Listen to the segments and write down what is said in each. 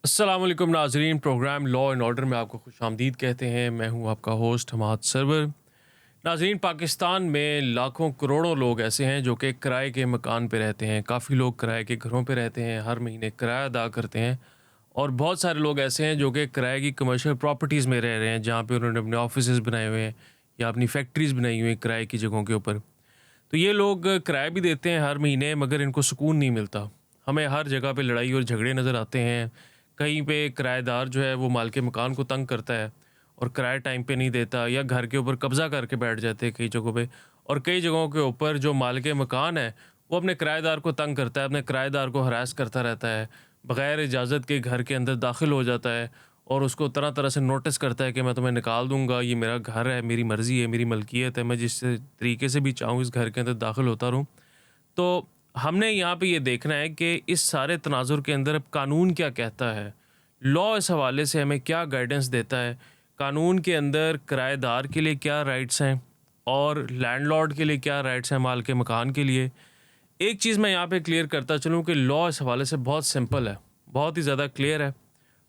अस्सलाम वालेकुम नाज़रीन, प्रोग्राम लॉ एंड ऑर्डर में आपको खुशामदीद कहते हैं। मैं हूं आपका होस्ट हमाद सरवर। नाज़रीन, पाकिस्तान में लाखों करोड़ों लोग ऐसे हैं जो कि किराए के मकान पे रहते हैं। काफ़ी लोग किराए के घरों पे रहते हैं, हर महीने किराया अदा करते हैं। और बहुत सारे लोग ऐसे हैं जो कि किराए की कमर्शियल प्रॉपर्टीज़ में रह रहे हैं, जहाँ पे उन्होंने अपने ऑफिसेज़ बनाए हुए हैं या अपनी फैक्ट्रीज़ बनाई हुई हैं किराए की जगहों के ऊपर। तो ये लोग किराया भी देते हैं हर महीने, मगर इनको सुकून नहीं मिलता। हमें हर जगह पे लड़ाई और झगड़े नज़र आते हैं। कहीं पे किराएदार जो है वो मालिक मकान को तंग करता है और किराया टाइम पे नहीं देता, या घर के ऊपर कब्ज़ा करके बैठ जाते हैं कई जगहों पे। और कई जगहों के ऊपर जो मालिक मकान है, वो अपने किराएदार को तंग करता है, अपने किराएदार को हरास करता रहता है, बग़ैर इजाज़त के घर के अंदर दाखिल हो जाता है और उसको तरह-तरह से नोटिस करता है कि मैं तुम्हें निकाल दूँगा, ये मेरा घर है, मेरी मर्ज़ी है, मेरी मलकियत है, मैं जिस तरीके से भी चाहूँ इस घर के अंदर दाखिल होता रहूँ। तो हमने यहाँ पे ये देखना है कि इस सारे तनाज़ुर के अंदर अब कानून क्या कहता है? लॉ इस हवाले से हमें क्या गाइडेंस देता है? कानून के अंदर किराएदार के लिए क्या राइट्स हैं और लैंडलॉर्ड के लिए क्या राइट्स हैं मालिक मकान के लिए? एक चीज़ मैं यहाँ पे क्लियर करता चलूँ कि लॉ इस हवाले से बहुत सिंपल है, बहुत ही ज़्यादा क्लियर है।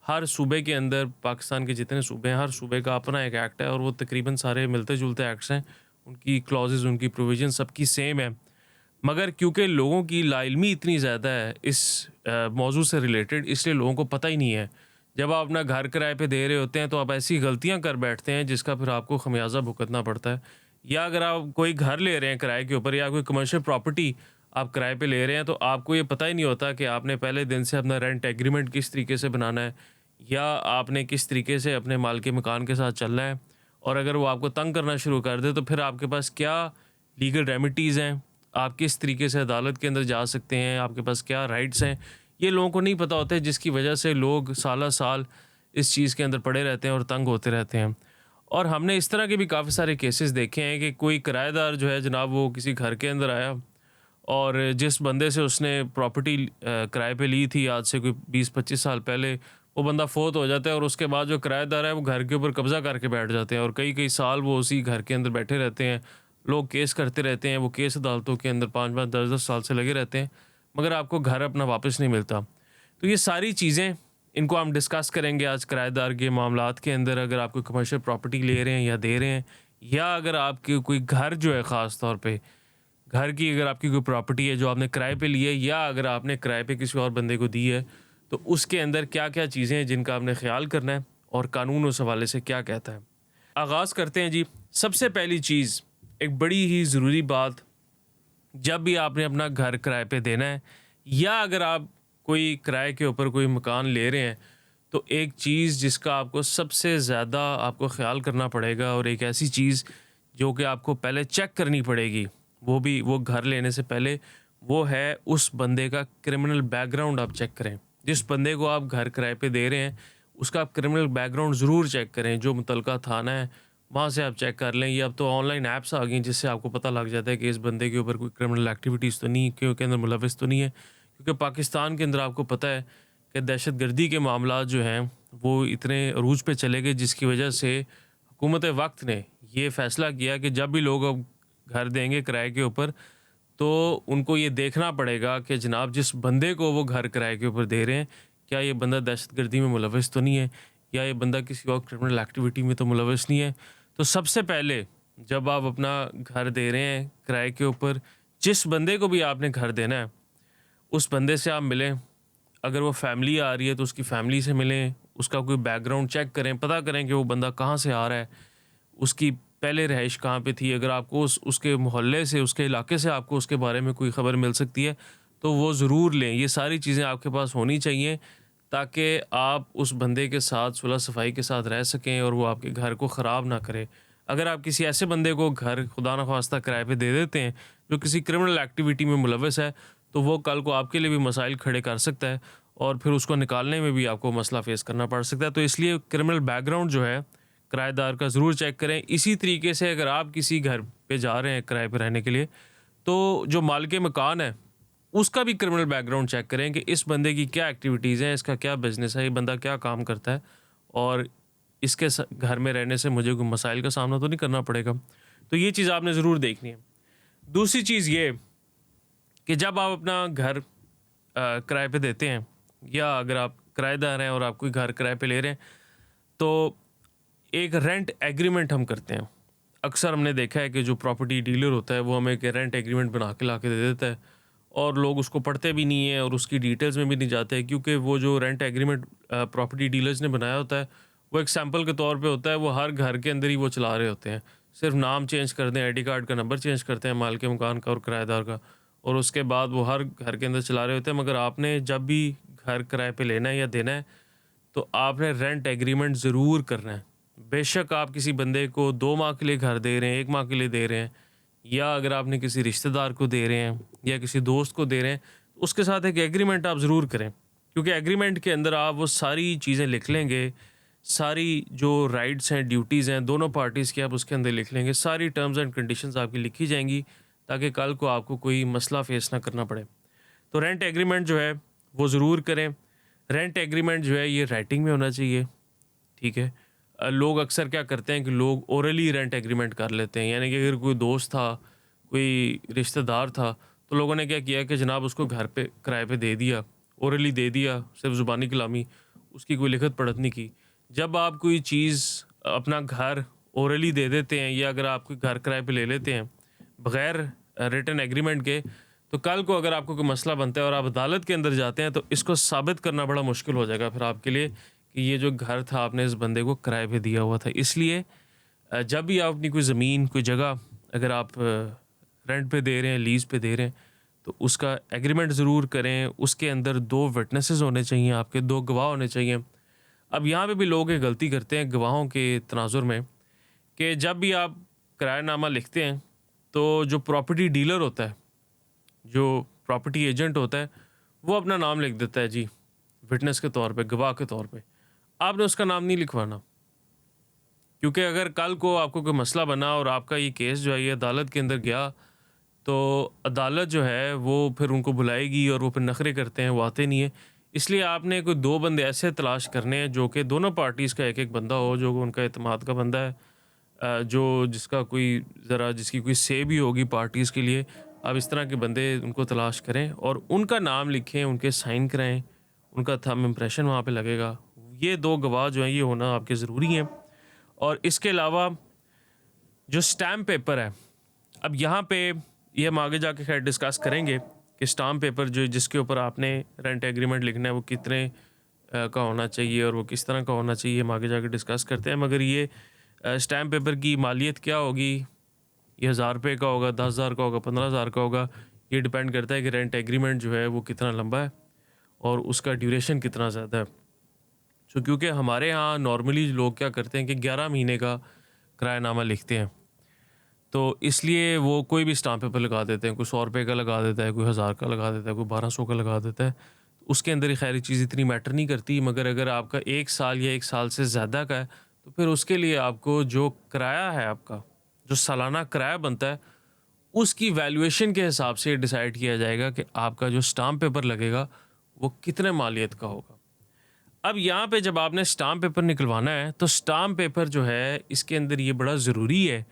हर सूबे के अंदर, पाकिस्तान के जितने सूबे हैं, हर सूबे का अपना एक एक्ट है और वो तकरीबन सारे मिलते-जुलते एक्ट्स हैं। उनकी क्लॉज़ेज़, उनकी प्रोविज़न सबकी सेम है। मगर क्योंकि लोगों की लाइल्मी इतनी ज़्यादा है इस मौज़ू से रिलेटेड, इसलिए लोगों को पता ही नहीं है। जब आप अपना घर किराए पे दे रहे होते हैं तो आप ऐसी गलतियाँ कर बैठते हैं जिसका फिर आपको ख़मियाज़ा भुगतना पड़ता है। या अगर आप कोई घर ले रहे हैं किराए के ऊपर, या कोई कमर्शियल प्रॉपर्टी आप किराए पे ले रहे हैं, तो आपको ये पता ही नहीं होता कि आपने पहले दिन से अपना रेंट एग्रीमेंट किस तरीके से बनाना है, या आपने किस तरीके से अपने मालिक मकान के साथ चलना है। और अगर वो आपको तंग करना शुरू कर दे तो फिर आपके पास क्या लीगल रेमेडीज़ हैं, आप किस तरीके से अदालत के अंदर जा सकते हैं, आपके पास क्या राइट्स हैं, ये लोगों को नहीं पता होता है, जिसकी वजह से लोग साल इस चीज़ के अंदर पड़े रहते हैं और तंग होते रहते हैं। और हमने इस तरह के भी काफ़ी सारे केसेस देखे हैं कि कोई किराएदार जो है जनाब, वो किसी घर के अंदर आया और जिस बंदे से उसने प्रॉपर्टी किराए पे ली थी आज से कोई 20-25 साल पहले, वो बंदा फ़ौत हो जाता है और उसके बाद जो किराएदार है वो घर के ऊपर कब्ज़ा करके बैठ जाते हैं और कई-कई साल वो उसी घर के अंदर बैठे रहते हैं। लोग केस करते रहते हैं, वो केस अदालतों के अंदर 5-5, 10-10 साल से लगे रहते हैं, मगर आपको घर अपना वापस नहीं मिलता। तो ये सारी चीज़ें, इनको हम डिस्कस करेंगे आज किराएदार के मामलात के अंदर। अगर आप कोई कमर्शियल प्रॉपर्टी ले रहे हैं या दे रहे हैं, या अगर आपके कोई घर जो है, ख़ास तौर पे घर की अगर आपकी कोई प्रॉपर्टी है जो आपने किराए पे ली है, या अगर आपने किराए पे किसी और बंदे को दी है, तो उसके अंदर क्या-क्या चीज़ें हैं जिनका आपने ख़्याल करना है और कानून उस हवाले से क्या कहता है। आगाज़ करते हैं जी। सबसे पहली चीज़, एक बड़ी ही ज़रूरी बात, जब भी आपने अपना घर किराए पे देना है, या अगर आप कोई किराए के ऊपर कोई मकान ले रहे हैं, तो एक चीज़ जिसका आपको सबसे ज़्यादा आपको ख़्याल करना पड़ेगा, और एक ऐसी चीज़ जो कि आपको पहले चेक करनी पड़ेगी, वो भी वो घर लेने से पहले, वो है उस बंदे का क्रिमिनल बैकग्राउंड आप चेक करें। जिस बंदे को आप घर किराए पे दे रहे हैं, उसका आप क्रिमिनल बैकग्राउंड ज़रूर चेक करें। जो मुतलका थाना है, वहाँ से आप चेक कर लें, या अब तो ऑनलाइन ऐप्स आ गई हैं जिससे आपको पता लग जाता है कि इस बंदे के ऊपर कोई क्रिमिनल एक्टिविटीज़ तो नहीं, के अंदर मुलविस तो नहीं है। क्योंकि पाकिस्तान के अंदर आपको पता है कि दहशतगर्दी के मामलात जो हैं वो इतने अरूज पे चले गए, जिसकी वजह से हुकूमत वक़्त ने ये फ़ैसला किया कि जब भी लोग अब घर देंगे किराए के ऊपर, तो उनको ये देखना पड़ेगा कि जनाब, जिस बंदे को वो घर किराए के ऊपर दे रहे हैं, क्या ये बंदा दहशतगर्दी में मुलविस तो नहीं है, या ये बंदा किसी और क्रिमिनल एक्टिविटी में तो मुलविस नहीं है। तो सबसे पहले, जब आप अपना घर दे रहे हैं किराए के ऊपर, जिस बंदे को भी आपने घर देना है, उस बंदे से आप मिलें। अगर वो फैमिली आ रही है तो उसकी फैमिली से मिलें, उसका कोई बैकग्राउंड चेक करें, पता करें कि वो बंदा कहाँ से आ रहा है, उसकी पहले रहाइश कहाँ पे थी। अगर आपको उसके मोहल्ले से, उसके इलाके से आपको उसके बारे में कोई ख़बर मिल सकती है, तो वो ज़रूर लें। ये सारी चीज़ें आपके पास होनी चाहिए, ताकि आप उस बंदे के साथ सुलह सफ़ाई के साथ रह सकें और वो आपके घर को ख़राब ना करे। अगर आप किसी ऐसे बंदे को घर खुदा न ख़वास्ता किराए पे दे देते हैं, जो किसी क्रिमिनल एक्टिविटी में मुलविस है, तो वो कल को आपके लिए भी मसाइल खड़े कर सकता है और फिर उसको निकालने में भी आपको मसला फ़ेस करना पड़ सकता है। तो इसलिए क्रिमिनल बैकग्राउंड जो है किराएदार का ज़रूर चेक करें। इसी तरीके से अगर आप किसी घर पे जा रहे हैं किराए पे रहने के लिए, तो जो मालिक मकान है, उसका भी क्रिमिनल बैकग्राउंड चेक करें कि इस बंदे की क्या एक्टिविटीज़ हैं, इसका क्या बिज़नेस है, ये बंदा क्या काम करता है, और इसके घर में रहने से मुझे कोई मसाइल का सामना तो नहीं करना पड़ेगा। तो ये चीज़ आपने ज़रूर देखनी है। दूसरी चीज़ ये कि जब आप अपना घर किराए पे देते हैं, या अगर आप किराएदार हैं और आप कोई घर किराए पे ले रहे हैं, तो एक रेंट एग्रीमेंट हम करते हैं। अक्सर हमने देखा है कि जो प्रॉपर्टी डीलर होता है वो हमें एक रेंट एग्रीमेंट बना के ला के दे देता है, और लोग उसको पढ़ते भी नहीं हैं और उसकी डिटेल्स में भी नहीं जाते हैं, क्योंकि वो जो रेंट एग्रीमेंट प्रॉपर्टी डीलर्स ने बनाया होता है वो एक सैंपल के तौर पे होता है। वो हर घर के अंदर ही वो चला रहे होते हैं, सिर्फ नाम चेंज कर दें, आईडी कार्ड का नंबर चेंज करते हैं मालिक मकान का और किराएदार का, और उसके बाद वो हर घर के अंदर चला रहे होते हैं। मगर आपने जब भी घर किराए पे लेना है या देना है, तो आपने रेंट एग्रीमेंट ज़रूर करना है। बेशक आप किसी बंदे को 2 माह के लिए घर दे रहे हैं, 1 माह के लिए दे रहे हैं, या अगर आपने किसी रिश्तेदार को दे रहे हैं या किसी दोस्त को दे रहे हैं, तो उसके साथ एक एग्रीमेंट आप ज़रूर करें। क्योंकि एग्रीमेंट के अंदर आप वो सारी चीज़ें लिख लेंगे, सारी जो राइट्स हैं, ड्यूटीज़ हैं, दोनों पार्टीज़ की आप उसके अंदर लिख लेंगे। सारी टर्म्स एंड कंडीशंस आपकी लिखी जाएँगी, ताकि कल को आपको कोई मसला फ़ेस ना करना पड़े। तो रेंट एग्रीमेंट जो है वो ज़रूर करें। रेंट एग्रीमेंट जो है ये राइटिंग में होना चाहिए, ठीक है। लोग अक्सर क्या करते हैं कि लोग ओरली रेंट एग्रीमेंट कर लेते हैं, यानी कि अगर कोई दोस्त था, कोई रिश्तेदार था, तो लोगों ने क्या किया कि जनाब उसको घर पे किराए पे दे दिया, ओरली दे दिया, सिर्फ ज़ुबानी कलामी, उसकी कोई लिखत पढ़त नहीं की। जब आप कोई चीज़ अपना घर ओरली दे देते हैं, या अगर आप कोई घर किराए पे ले लेते हैं बग़ैर रिटन एग्रीमेंट के, तो कल को अगर आपको कोई मसला बनता है और आप अदालत के अंदर जाते हैं, तो इसको साबित करना बड़ा मुश्किल हो जाएगा फिर आपके लिए कि ये जो घर था आपने इस बंदे को किराए पे दिया हुआ था। इसलिए जब भी आप अपनी कोई ज़मीन, कोई जगह अगर आप रेंट पे दे रहे हैं, लीज़ पे दे रहे हैं, तो उसका एग्रीमेंट ज़रूर करें। उसके अंदर 2 विटनेसेस होने चाहिए, आपके 2 गवाह होने चाहिए। अब यहाँ पे भी लोग एक गलती करते हैं गवाहों के तनाजुर में, कि जब भी आप किरायानामा लिखते हैं, तो जो प्रॉपर्टी डीलर होता है, जो प्रॉपर्टी एजेंट होता है, वो अपना नाम लिख देता है जी, विटनेस के तौर पे, गवाह के तौर पे। आपने उसका नाम नहीं लिखवाना, क्योंकि अगर कल को आपको कोई मसला बना और आपका ये केस जो है ये अदालत के अंदर गया, तो अदालत जो है वो फिर उनको बुलाएगी और वो फिर नखरे करते हैं, वो आते नहीं है। इसलिए आपने कोई 2 बंदे ऐसे तलाश करने हैं जो कि दोनों पार्टीज़ का एक-एक बंदा हो, जो उनका एतमाद का बंदा है, जो जिसका कोई ज़रा जिसकी कोई से भी होगी पार्टीज़ के लिए। आप इस तरह के बंदे उनको तलाश करें और उनका नाम लिखें, उनके साइन कराएँ, उनका थंब इम्प्रेशन वहाँ पे लगेगा। ये 2 गवाह जो हैं ये होना आपके ज़रूरी हैं। और इसके अलावा जो स्टैम्प पेपर है, अब यहाँ पे ये हम आगे जाके खैर डिस्कस करेंगे कि स्टाम्प पेपर जो जिसके ऊपर आपने रेंट एग्रीमेंट लिखना है वो कितने का होना चाहिए और वो किस तरह का होना चाहिए, हम आगे जाके डिस्कस करते हैं। मगर ये स्टैम्प पेपर की मालियत क्या होगी, ये 1000 रुपये का होगा, 10,000 का होगा, 15,000 का होगा, ये डिपेंड करता है कि रेंट एग्रीमेंट जो है वो कितना लंबा है और उसका ड्यूरेशन कितना ज़्यादा है। सो क्योंकि हमारे यहाँ नॉर्मली लोग क्या करते हैं कि 11 महीने का किरायानामा लिखते हैं, तो इसलिए वो कोई भी स्टाम्प पेपर लगा देते हैं। कोई 100 रुपये का लगा देता है, कोई 1000 का लगा देता है, कोई 1200 का लगा देता है। उसके अंदर ही खैर ये चीज़ इतनी मैटर नहीं करती, मगर अगर आपका 1 साल या 1 साल से ज़्यादा का है, तो फिर उसके लिए आपको जो किराया है आपका, जो सालाना किराया बनता है, उसकी वैल्यूएशन के हिसाब से डिसाइड किया जाएगा कि आपका जो स्टाम्प पेपर लगेगा, वो कितने मालियत का होगा। अब यहाँ पे जब आपने स्टाम्प पेपर निकलवाना है, तो स्टाम्प पेपर जो है इसके अंदर ये बड़ा ज़रूरी है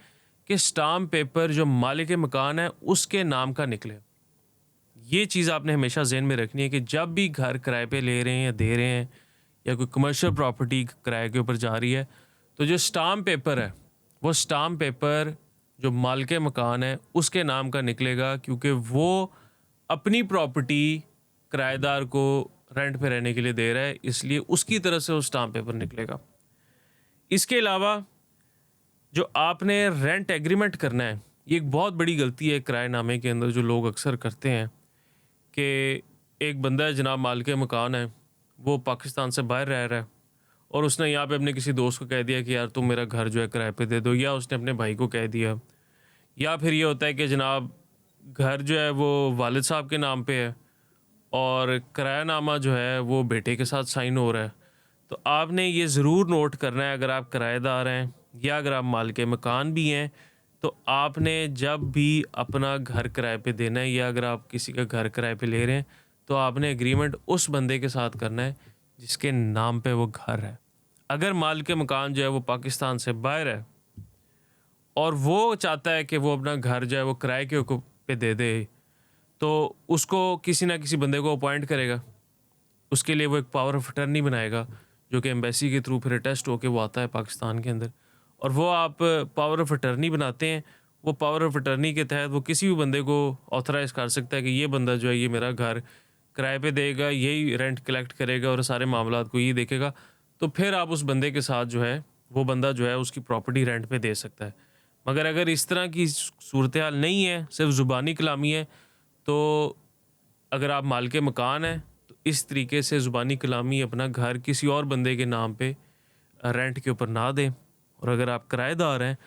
कि स्टाम्प पेपर जो मालिक मकान है उसके नाम का निकले। ये चीज़ आपने हमेशा ज़हन में रखनी है कि जब भी घर किराए पे ले रहे हैं या दे रहे हैं, या कोई कमर्शियल प्रॉपर्टी किराए के ऊपर जा रही है, तो जो स्टाम्प पेपर है वो स्टाम्प पेपर जो मालिक मकान है उसके नाम का निकलेगा, क्योंकि वो अपनी प्रॉपर्टी किराएदार को रेंट पे रहने के लिए दे रहा है, इसलिए उसकी तरफ से वो स्टाम्प पेपर निकलेगा। इसके अलावा जो आपने रेंट एग्रीमेंट करना है, ये एक बहुत बड़ी गलती है किराएनामे के अंदर जो लोग अक्सर करते हैं कि एक बंदा है जनाब, मालिक मकान है, वो पाकिस्तान से बाहर रह रहा है और उसने यहाँ पे अपने किसी दोस्त को कह दिया कि यार तुम मेरा घर जो है किराए पे दे दो, या उसने अपने भाई को कह दिया, या फिर ये होता है कि जनाब घर जो है वो वालिद साहब के नाम पे है और किरायानामा जो है वो बेटे के साथ साइन हो रहा है। तो आपने ये ज़रूर नोट करना है, अगर आप किराएदार हैं या अगर आप मालिक मकान भी हैं, तो आपने जब भी अपना घर किराए पे देना है या अगर आप किसी का घर किराए पे ले रहे हैं, तो आपने एग्रीमेंट उस बंदे के साथ करना है जिसके नाम पे वो घर है। अगर मालिक मकान जो है वो पाकिस्तान से बाहर है और वो चाहता है कि वो अपना घर जो है वो किराए के पे दे दे, तो उसको किसी ना किसी बंदे को अपॉइंट करेगा, उसके लिए वो एक पावर ऑफ अटर्नी बनाएगा, जो कि एम्बेसी के थ्रू फिर अटेस्ट होके वो आता है पाकिस्तान के अंदर। और वो आप पावर ऑफ अटर्नी बनाते हैं, वो पावर ऑफ अटर्नी के तहत वो किसी भी बंदे को ऑथराइज़ कर सकता है कि ये बंदा जो है ये मेरा घर किराए पे देगा, यही रेंट कलेक्ट करेगा और सारे मामलात को ये देखेगा। तो फिर आप उस बंदे के साथ जो है, वो बंदा जो है उसकी प्रॉपर्टी रेंट पे दे सकता है। मगर अगर इस तरह की सूरत हाल नहीं है, सिर्फ़ ज़ुबानी कलामी है, तो अगर आप मालिक मकान हैं, तो इस तरीके से ज़ुबानी कलामी अपना घर किसी और बंदे के नाम पे रेंट के ऊपर ना दें। और अगर आप किराएदार हैं,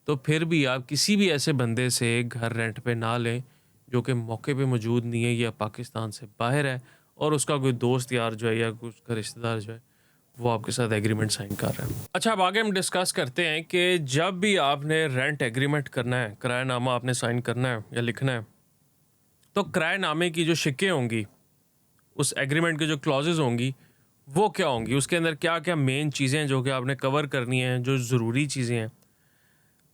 तो फिर भी आप किसी भी ऐसे बंदे से घर रेंट पे ना लें, जो कि मौके पे मौजूद नहीं है या पाकिस्तान से बाहर है और उसका कोई दोस्त यार जो है या कोई उसका रिश्तेदार जो है, वो आपके साथ एग्रीमेंट साइन कर रहा है। अच्छा, अब आगे हम डिस्कस करते हैं कि जब भी आपने रेंट एग्रीमेंट करना है, किरायानामा आपने साइन करना है या लिखना है, तो किरायानामे की जो शिक्कें होंगी, उस एग्रीमेंट की जो क्लॉजेज़ होंगी, वो क्या होंगी? उसके अंदर क्या-क्या मेन चीज़ें हैं जो कि आपने कवर करनी हैं, जो ज़रूरी चीज़ें हैं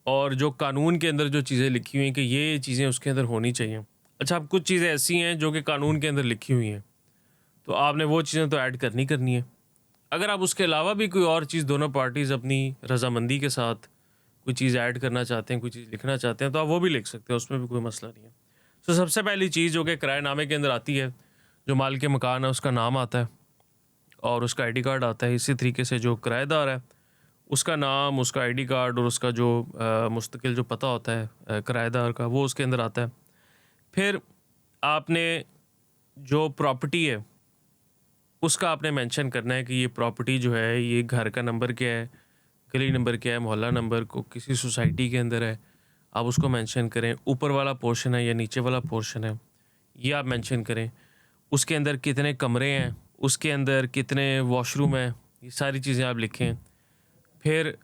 और जो कानून के अंदर जो चीज़ें लिखी हुई हैं कि ये चीज़ें उसके अंदर होनी चाहिए। अच्छा, अब कुछ चीज़ें ऐसी हैं जो कि कानून के अंदर लिखी हुई हैं, तो आपने वो चीज़ें तो ऐड करनी है। अगर आप उसके अलावा भी कोई और चीज़ दोनों पार्टीज़ अपनी रज़ामंदी के साथ कोई चीज़ ऐड करना चाहते हैं, कोई चीज़ लिखना चाहते हैं, तो आप वो भी लिख सकते हैं, उसमें भी कोई मसला नहीं है। तो सबसे पहली चीज़ जो कि किराएनामे के अंदर आती है, जो मालिक मकान है उसका नाम आता है और उसका आईडी कार्ड आता है। इसी तरीके से जो किराएदार है, उसका नाम, उसका आईडी कार्ड और उसका जो मुस्तकिल जो पता होता है किराएदार का, वो उसके अंदर आता है। फिर आपने जो प्रॉपर्टी है, उसका आपने मेंशन करना है कि ये प्रॉपर्टी जो है, ये घर का नंबर क्या है, गली नंबर क्या है, मोहल्ला नंबर को किसी सोसाइटी के अंदर है, आप उसको मेंशन करें। ऊपर वाला पोर्शन है या नीचे वाला पोर्शन है, ये आप मेंशन करें। उसके अंदर कितने कमरे हैं, उसके अंदर कितने वॉशरूम हैं, ये सारी चीज़ें आप लिखें। फिर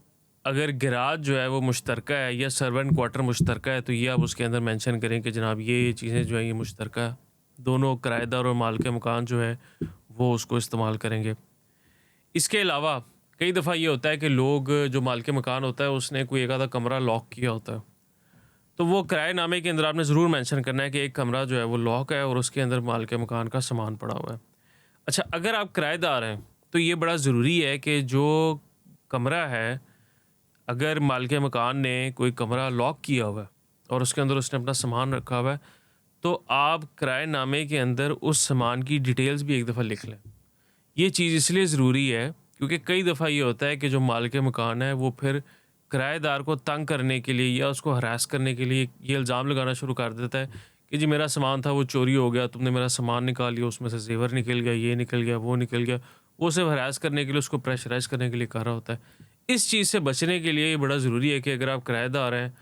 अगर गैराज जो है वो मुश्तरका है या सर्वेंट क्वार्टर मुश्तरका है, तो ये आप उसके अंदर मेंशन करें कि जनाब ये चीज़ें जो हैं ये मुश्तरका है। दोनों किराएदार और मालिक मकान जो है वो उसको इस्तेमाल करेंगे। इसके अलावा कई दफ़ा ये होता है कि लोग, जो मालिक मकान होता है उसने कोई एक आधा कमरा लॉक किया होता है, तो वो किराएनामे के अंदर आपने ज़रूर मेंशन करना है कि एक कमरा जो है वो लॉक है और उसके अंदर मालिक मकान का सामान पड़ा हुआ है। अच्छा, अगर आप किराएदार हैं, तो ये बड़ा ज़रूरी है कि जो कमरा है, अगर मालिक मकान ने कोई कमरा लॉक किया हुआ है और उसके अंदर उसने अपना सामान रखा हुआ है, तो आप किराएनामे के अंदर उस सामान की डिटेल्स भी एक दफ़ा लिख लें। ये चीज़ इसलिए ज़रूरी है क्योंकि कई दफ़ा ये होता है कि जो मालिक मकान है वो फिर किराएदार को तंग करने के लिए या उसको हरास करने के लिए ये इल्ज़ाम लगाना शुरू कर देता है कि जी मेरा सामान था वो चोरी हो गया, तुमने मेरा सामान निकाल लिया, उसमें से ज़ेवर निकल गया, ये निकल गया, वो निकल गया। वो सिर्फ हरास करने के लिए, उसको प्रेशराइज़ करने के लिए कर रहा होता है। इस चीज़ से बचने के लिए ये बड़ा ज़रूरी है कि अगर आप किराएदार हैं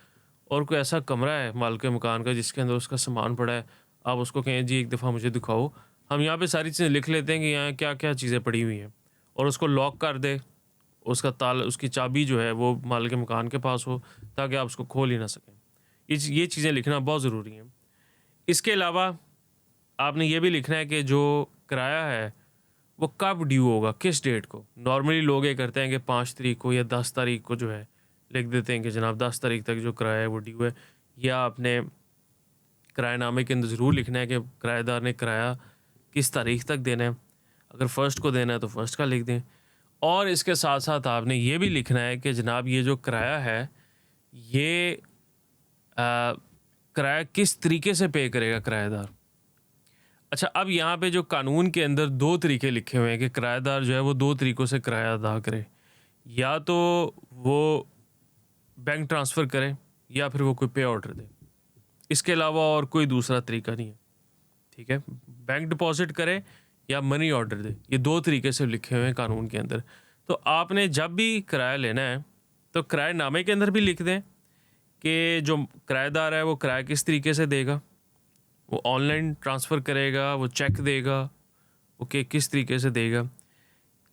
और कोई ऐसा कमरा है मालिक मकान का जिसके अंदर उसका सामान पड़ा है, आप उसको कहें जी एक दफ़ा मुझे दिखाओ, हम यहाँ पे सारी चीज़ें लिख लेते हैं कि यहाँ क्या-क्या चीज़ें पड़ी हुई हैं, और उसको लॉक कर दे, उसका उसकी चाबी जो है वो मालिक मकान के पास हो ताकि आप उसको खोल ही ना सकें। ये चीज़ें लिखना बहुत ज़रूरी है। इसके अलावा आपने ये भी लिखना है कि जो किराया है वो कब ड्यू होगा, किस डेट को। नॉर्मली लोग ये करते हैं कि 5 तारीख को या 10 तारीख को जो है लिख देते हैं कि जनाब 10 तारीख तक जो किराया है वो ड्यू है। या आपने किराएनामे के अंदर ज़रूर लिखना है कि किराएदार ने किराया किस तारीख तक देना है। अगर फ़र्स्ट को देना है तो फ़र्स्ट का लिख दें। और इसके साथ-साथ आपने ये भी लिखना है कि जनाब ये जो किराया है, ये किराया किस तरीके से पे करेगा किराएदार। अच्छा, अब यहाँ पे जो कानून के अंदर 2 तरीके लिखे हुए हैं कि किराएदार जो है वो 2 तरीक़ों से किराया अदा करे। या तो वो बैंक ट्रांसफ़र करे या फिर वो कोई पे ऑर्डर दे। इसके अलावा और कोई दूसरा तरीका नहीं है, ठीक है? बैंक डिपॉज़िट करे या मनी ऑर्डर दे, ये 2 तरीके से लिखे हुए हैं कानून के अंदर। तो आपने जब भी किराया लेना है, तो किराएनामे के अंदर भी लिख दें कि जो किराएदार है वो किराया किस तरीके से देगा। वो ऑनलाइन ट्रांसफ़र करेगा, वो चेक देगा, वो किस तरीके से देगा।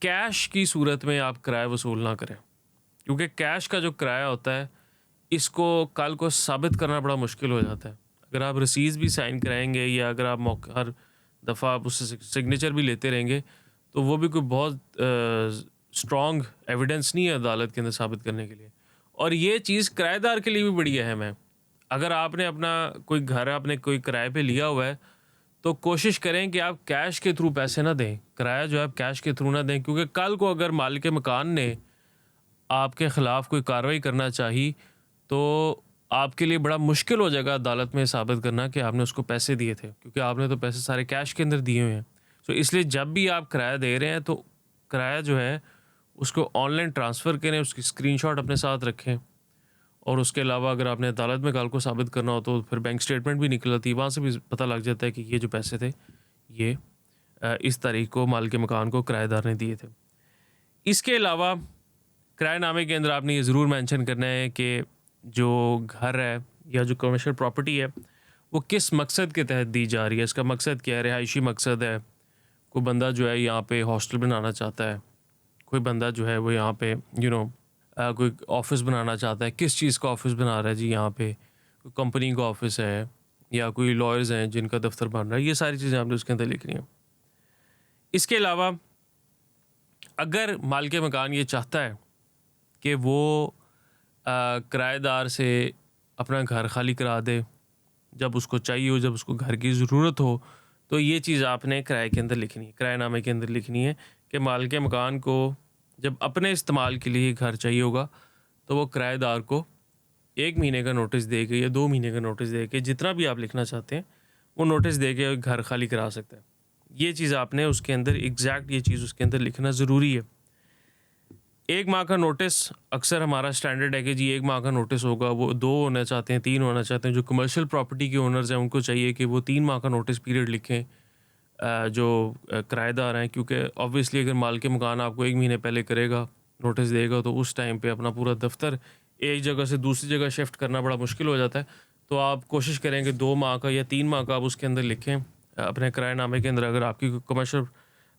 कैश की सूरत में आप किराया वसूल ना करें, क्योंकि कैश का जो किराया होता है, इसको कल को साबित करना बड़ा मुश्किल हो जाता है। अगर आप रसीद भी साइन कराएँगे या अगर आप हर दफ़ा आप उससे सिग्नेचर भी लेते रहेंगे, तो वो भी कोई बहुत स्ट्रॉन्ग एविडेंस नहीं है अदालत के अंदर साबित करने के लिए। और ये चीज़ किराएदार के लिए भी बड़ी अहम है। अगर आपने अपना कोई घर आपने कोई किराए पे लिया हुआ है, तो कोशिश करें कि आप कैश के थ्रू पैसे ना दें, किराया जो है आप कैश के थ्रू ना दें, क्योंकि कल को अगर मालिक मकान ने आपके ख़िलाफ़ कोई कार्रवाई करना चाही, तो आपके लिए बड़ा मुश्किल हो जाएगा अदालत में साबित करना कि आपने उसको पैसे दिए थे, क्योंकि आपने तो पैसे सारे कैश के अंदर दिए हुए हैं। तो इसलिए जब भी आप किराया दे रहे हैं, तो किराया जो है उसको ऑनलाइन ट्रांसफ़र करें, उसकी स्क्रीनशॉट अपने साथ रखें। और उसके अलावा अगर आपने अदालत में कल को साबित करना हो, तो फिर बैंक स्टेटमेंट भी निकल आती है, वहाँ से भी पता लग जाता है कि ये जो पैसे थे, ये इस तारीख को मालिक मकान को किराएदार ने दिए थे। इसके अलावा किराएनामे के अंदर आपने ये ज़रूर मेंशन करना है कि जो घर है या जो कमर्शियल प्रॉपर्टी है, वो किस मकसद के तहत दी जा रही है। इसका मकसद क्या है? रिहायशी मकसद है, कोई बंदा जो है यहाँ पे हॉस्टल बनाना चाहता है, कोई बंदा जो है वो यहाँ पे कोई ऑफ़िस बनाना चाहता है। किस चीज़ का ऑफ़िस बना रहा है जी यहाँ पे? कोई कंपनी का ऑफ़िस है या कोई लॉयर्स हैं जिनका दफ़्तर बन रहा है। ये सारी चीज़ें आपने उसके अंदर लिखनी है। इसके अलावा अगर मालिक मकान ये चाहता है कि वो किराएदार से अपना घर खाली करा दे, जब उसको चाहिए हो, जब उसको घर की ज़रूरत हो, तो ये चीज़ आपने किराए के अंदर लिखनी है, किराएनामे के अंदर लिखनी है कि मालिक मकान को जब अपने इस्तेमाल के लिए घर चाहिए होगा, तो वो किराएदार को 1 महीने का नोटिस दे के या 2 महीने का नोटिस दे के, जितना भी आप लिखना चाहते हैं, वो नोटिस दे के घर खाली करा सकता है। ये चीज़ आपने उसके अंदर एग्जैक्ट ये चीज़ उसके अंदर लिखना ज़रूरी है। 1 माह का नोटिस अक्सर हमारा स्टैंडर्ड है कि जी 1 माह का नोटिस होगा, वो 2 होना चाहते हैं, 3 होना चाहते हैं। जो कमर्शियल प्रॉपर्टी के ओनर्स हैं, उनको चाहिए कि वो 3 माह का नोटिस पीरियड लिखें, जो किराएदार हैं, क्योंकि ऑब्वियसली अगर मालिक मकान आपको 1 महीने पहले करेगा, नोटिस देगा, तो उस टाइम पे अपना पूरा दफ्तर एक जगह से दूसरी जगह शिफ्ट करना बड़ा मुश्किल हो जाता है। तो आप कोशिश करें कि 2 माह का या 3 माह का आप उसके अंदर लिखें अपने किराएनामे के अंदर, अगर आपकी कमर्शियल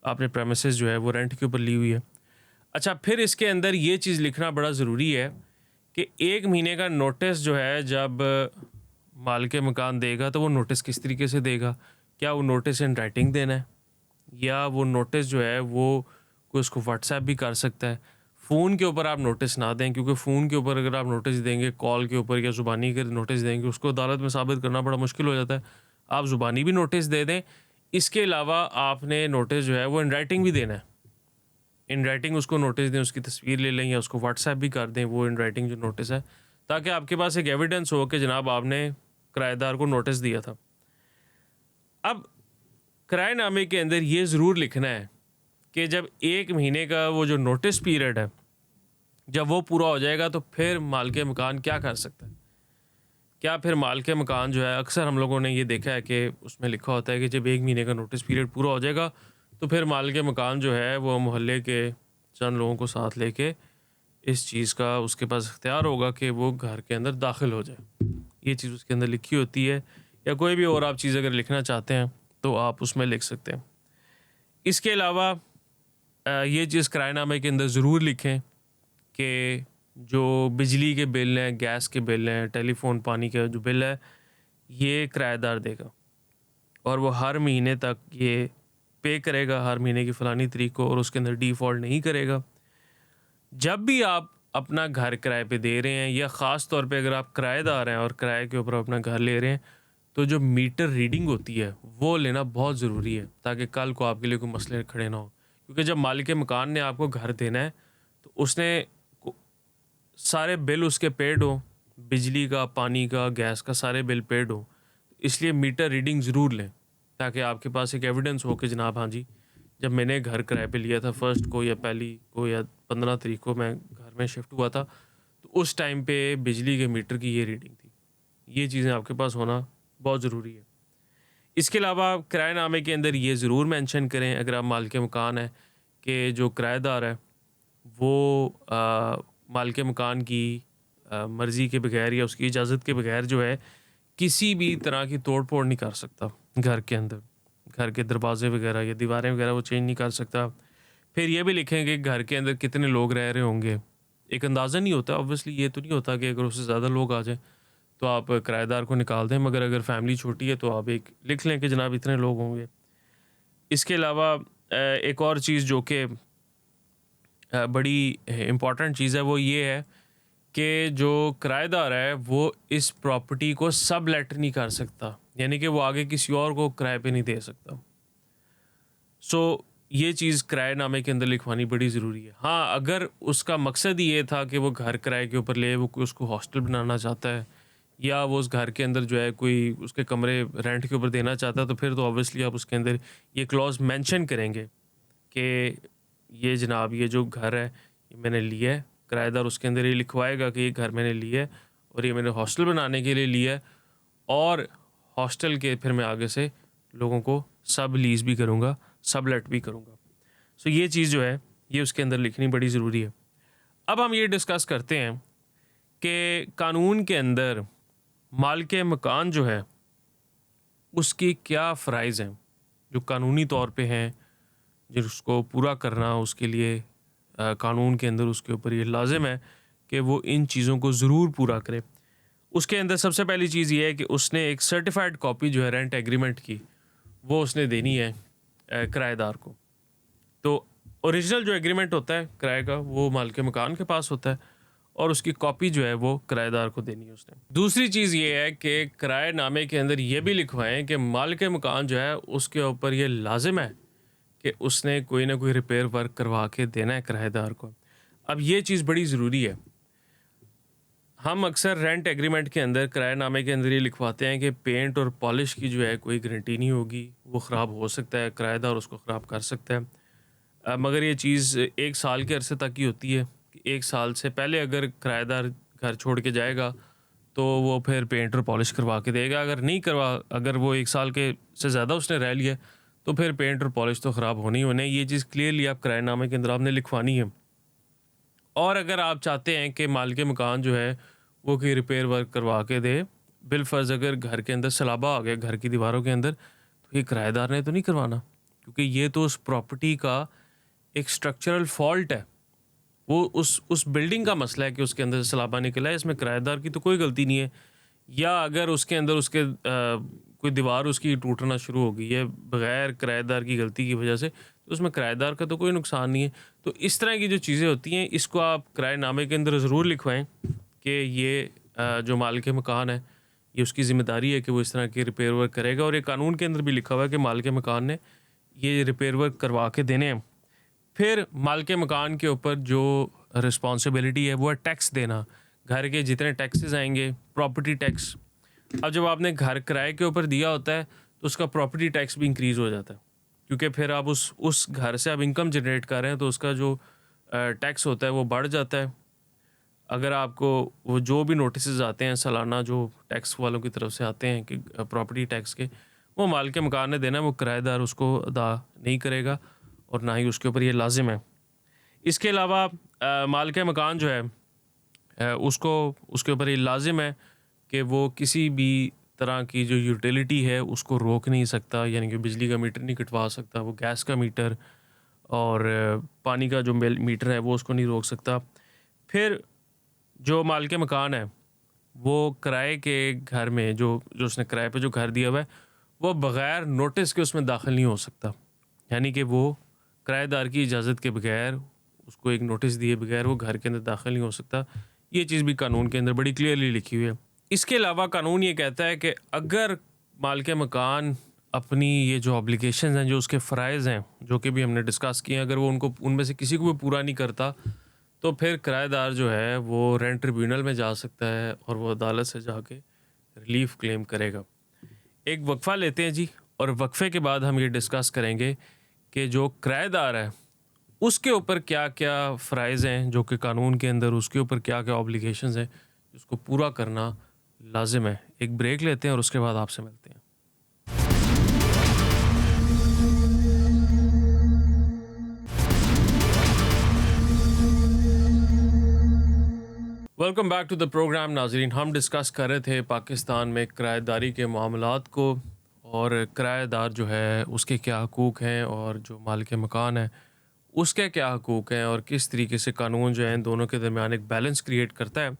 आपने प्रेमिसेस जो है वो रेंट के ऊपर ली हुई है। अच्छा, फिर इसके अंदर ये चीज़ लिखना बड़ा ज़रूरी है कि 1 महीने का नोटिस जो है जब मालिक मकान देगा, तो वो नोटिस किस तरीके से देगा? क्या वो नोटिस इन राइटिंग देना है, या वो नोटिस जो है वो कोई उसको व्हाट्सएप भी कर सकता है? फ़ोन के ऊपर आप नोटिस ना दें, क्योंकि फ़ोन के ऊपर अगर आप नोटिस देंगे, कॉल के ऊपर या ज़ुबानी के नोटिस देंगे, उसको अदालत में साबित करना बड़ा मुश्किल हो जाता है। आप ज़ुबानी भी नोटिस दे दें। इसके अलावा आपने नोटिस जो है वो इन राइटिंग भी देना है। इन राइटिंग उसको नोटिस दें, उसकी तस्वीर ले लें या उसको व्हाट्सएप भी कर दें, वो इन राइटिंग जो नोटिस है, ताकि आपके पास एक एविडेंस हो कि जनाब आपने किराएदार को नोटिस दिया था। अब किराएनामे के अंदर ये ज़रूर लिखना है कि जब 1 महीने का वो जो नोटिस पीरियड है, जब वो पूरा हो जाएगा, तो फिर मालिक मकान क्या कर सकता है? क्या फिर मालिक मकान जो है, अक्सर हम लोगों ने ये देखा है कि उसमें लिखा होता है कि जब 1 महीने का नोटिस पीरियड पूरा हो जाएगा, तो फिर मालिक मकान जो है वो मोहल्ले के चंद लोगों को साथ लेके इस चीज़ का उसके पास इख्तियार होगा कि वो घर के अंदर दाखिल हो जाए। ये चीज़ उसके अंदर लिखी होती है, या कोई भी और आप चीज़ अगर लिखना चाहते हैं तो आप उसमें लिख सकते हैं। इसके अलावा ये चीज़ किराएनामे के अंदर ज़रूर लिखें कि जो बिजली के बिल हैं, गैस के बिल हैं, टेलीफोन, पानी का जो बिल है, ये किराएदार देगा, और वो हर महीने तक ये पे करेगा, हर महीने की फ़लानी तारीख को, और उसके अंदर डिफ़ॉल्ट नहीं करेगा। जब भी आप अपना घर किराए पे दे रहे हैं, या ख़ास तौर पे अगर आप किराएदार हैं और किराए के ऊपर अपना घर ले रहे हैं, तो जो मीटर रीडिंग होती है वो लेना बहुत ज़रूरी है, ताकि कल को आपके लिए कोई मसले खड़े ना हो। क्योंकि जब मालिक मकान ने आपको घर देना है, तो उसने सारे बिल उसके पेड हो, बिजली का, पानी का, गैस का, सारे बिल पेड हो। इसलिए मीटर रीडिंग ज़रूर लें, ताकि आपके पास एक एविडेंस हो कि जनाब हाँ जी, जब मैंने घर किराए पे लिया था फर्स्ट को या पहली को या 15 तारीख को मैं घर में शिफ्ट हुआ था, तो उस टाइम पे बिजली के मीटर की ये रीडिंग थी। ये चीज़ें आपके पास होना बहुत ज़रूरी है। इसके अलावा किराएनामे के अंदर ये ज़रूर मेंशन करें, अगर आप मालिक मकान है, कि जो किराएदार है वो मालिक मकान की मर्ज़ी के बगैर या उसकी इजाज़त के बगैर जो है, किसी भी तरह की तोड़ फोड़ नहीं कर सकता घर के अंदर। घर के दरवाजे वगैरह या दीवारें वगैरह वो चेंज नहीं कर सकता। फिर ये भी लिखें कि घर के अंदर कितने लोग रह रहे होंगे। एक अंदाज़ा नहीं होता, ऑब्वियसली ये तो नहीं होता कि अगर उससे ज़्यादा लोग आ जाएँ तो आप किराएदार को निकाल दें, मगर अगर फैमिली छोटी है तो आप एक लिख लें कि जनाब इतने लोग होंगे। इसके अलावा एक और चीज़ जो कि बड़ी इम्पॉर्टेंट चीज़ है, वो ये है कि जो किराएदार है वो इस प्रॉपर्टी को सब लेट नहीं कर सकता, यानी कि वो आगे किसी और को किराए पे नहीं दे सकता। ये चीज़ किराएनामे के अंदर लिखवानी बड़ी ज़रूरी है। हाँ, अगर उसका मकसद ही ये था कि वो घर किराए के ऊपर ले, वो कोई उसको हॉस्टल बनाना चाहता है या वो उस घर के अंदर जो है कोई उसके कमरे रेंट के ऊपर देना चाहता है, तो फिर तो ऑब्वियसली आप उसके अंदर ये क्लॉज़ मेंशन करेंगे कि ये जनाब ये जो घर है ये मैंने लिया है। किराएदार उसके अंदर ये लिखवाएगा कि ये घर मैंने लिया है और ये मैंने हॉस्टल बनाने के लिए लिया है, और हॉस्टल के फिर मैं आगे से लोगों को सब लीज़ भी करूँगा, सब लेट भी करूँगा। ये चीज़ जो है ये उसके अंदर लिखनी बड़ी ज़रूरी है। अब हम ये डिस्कस करते हैं कि कानून के अंदर मालिक मकान जो है उसकी क्या फ़राइज़ हैं जो कानूनी तौर पे हैं, जिसको पूरा करना उसके लिए कानून के अंदर उसके ऊपर ये लाजिम है कि वो इन चीज़ों को ज़रूर पूरा करे। उसके अंदर सबसे पहली चीज़ ये है कि उसने एक सर्टिफाइड कॉपी जो है रेंट एग्रीमेंट की वो उसने देनी है किराएदार को। तो ओरिजिनल जो एग्रीमेंट होता है किराए का वो मालिक मकान के पास होता है और उसकी कॉपी जो है वो किराएदार को देनी है उसने। दूसरी चीज़ ये है कि किराएनामे के अंदर ये भी लिखवाएं कि मालिक मकान जो है उसके ऊपर ये लाजिम है कि उसने कोई ना कोई रिपेयर वर्क करवा के देना है किराएदार को। अब ये चीज़ बड़ी ज़रूरी है। हम अक्सर रेंट एग्रीमेंट के अंदर किराएनामे के अंदर ये लिखवाते हैं कि पेंट और पॉलिश की जो है कोई गारंटी नहीं होगी, वो ख़राब हो सकता है, किराएदार उसको ख़राब कर सकता है। मगर ये चीज़ 1 साल के अरसे तक ही होती है कि 1 साल से पहले अगर किराएदार घर छोड़ के जाएगा तो वो फिर पेंट और पॉलिश करवा के देगा। अगर वो 1 साल के से ज़्यादा उसने रह लिया तो फिर पेंट और पॉलिश तो ख़राब होनी ही होनी है। ये चीज़ क्लियरली आप किराएनामे के अंदर आपने लिखवानी है। और अगर आप चाहते हैं कि मालिक मकान जो है वो कोई रिपेयर वर्क करवा के दे, बिलफ़र्ज़ अगर घर के अंदर सलाबा आ गया घर की दीवारों के अंदर, तो ये किराएदार ने तो नहीं करवाना, क्योंकि ये तो उस प्रॉपर्टी का एक स्ट्रक्चरल फॉल्ट है। वो उस बिल्डिंग का मसला है कि उसके अंदर से सलाबा निकला है, इसमें किराएदार की तो कोई गलती नहीं है। या अगर उसके अंदर उसके कोई दीवार उसकी टूटना शुरू हो गई है बग़ैर किराएदार की गलती की वजह से, तो उसमें किराएदार का तो कोई नुकसान नहीं है। तो इस तरह की जो चीज़ें होती हैं इसको आप किराएनामे के अंदर ज़रूर लिखवाएँ कि ये जो मालिक मकान है ये उसकी ज़िम्मेदारी है कि वो इस तरह के रिपेयर वर्क करेगा, और ये कानून के अंदर भी लिखा हुआ है कि मालिक मकान ने ये रिपेयर वर्क करवा के देने हैं। फिर मालिक मकान के ऊपर जो रिस्पॉन्सिबिलिटी है वो है टैक्स देना। घर के जितने टैक्सेस आएंगे, प्रॉपर्टी टैक्स, अब जब आपने घर किराए के ऊपर दिया होता है तो उसका प्रॉपर्टी टैक्स भी इंक्रीज़ हो जाता है, क्योंकि फिर आप उस घर से आप इनकम जनरेट कर रहे हैं तो उसका जो टैक्स होता है वो बढ़ जाता है। अगर आपको वो जो भी नोटिस आते हैं सालाना जो टैक्स वालों की तरफ से आते हैं कि प्रॉपर्टी टैक्स के, वो मालिक मकान ने देना है, वो किराएदार उसको अदा नहीं करेगा और ना ही उसके ऊपर ये लाजिम है। इसके अलावा मालिक मकान जो है उसको उसके ऊपर ये लाजिम है कि वो किसी भी तरह की जो यूटिलिटी है उसको रोक नहीं सकता, यानी कि बिजली का मीटर नहीं कटवा सकता, वो गैस का मीटर और पानी का जो मीटर है वो उसको नहीं रोक सकता। फिर जो मालिक मकान है वो किराए के घर में जो उसने किराए पे जो घर दिया हुआ है वो बग़ैर नोटिस के उसमें दाखिल नहीं हो सकता, यानी कि वो किराएदार की इजाज़त के बगैर, उसको एक नोटिस दिए बगैर वो घर के अंदर दाखिल नहीं हो सकता। ये चीज़ भी कानून के अंदर बड़ी क्लियरली लिखी हुई है। इसके अलावा कानून ये कहता है कि अगर मालिक मकान अपनी ये जो ऑब्लिगेशंस हैं, जो उसके फ़राइज़ हैं, जो कि भी हमने डिस्कस किए हैं, अगर वो उनमें से किसी को भी पूरा नहीं करता तो फिर किराएदार जो है वो रेंट ट्रिब्यूनल में जा सकता है और वो अदालत से जाके रिलीफ क्लेम करेगा। एक वक्फ़ा लेते हैं जी, और वक्फ़े के बाद हम ये डिस्कस करेंगे कि जो किराएदार है उसके ऊपर क्या क्या फ़राइज़ हैं, जो कि कानून के अंदर उसके ऊपर क्या क्या ऑब्लिगेशंस हैं, उसको पूरा करना लाजिम है। एक ब्रेक लेते हैं और उसके बाद आपसे मिलते हैं। Welcome back to the program नाज़रीन। हम डिस्कस कर रहे थे पाकिस्तान में किराएदारी के मामलात को, और किराएदार जो है उसके क्या हकूक़ हैं और जो मालिक मकान है उसके क्या हकूक़ हैं, और किस तरीके से कानून जो है इन दोनों के दरमियान एक बैलेंस क्रिएट करता है।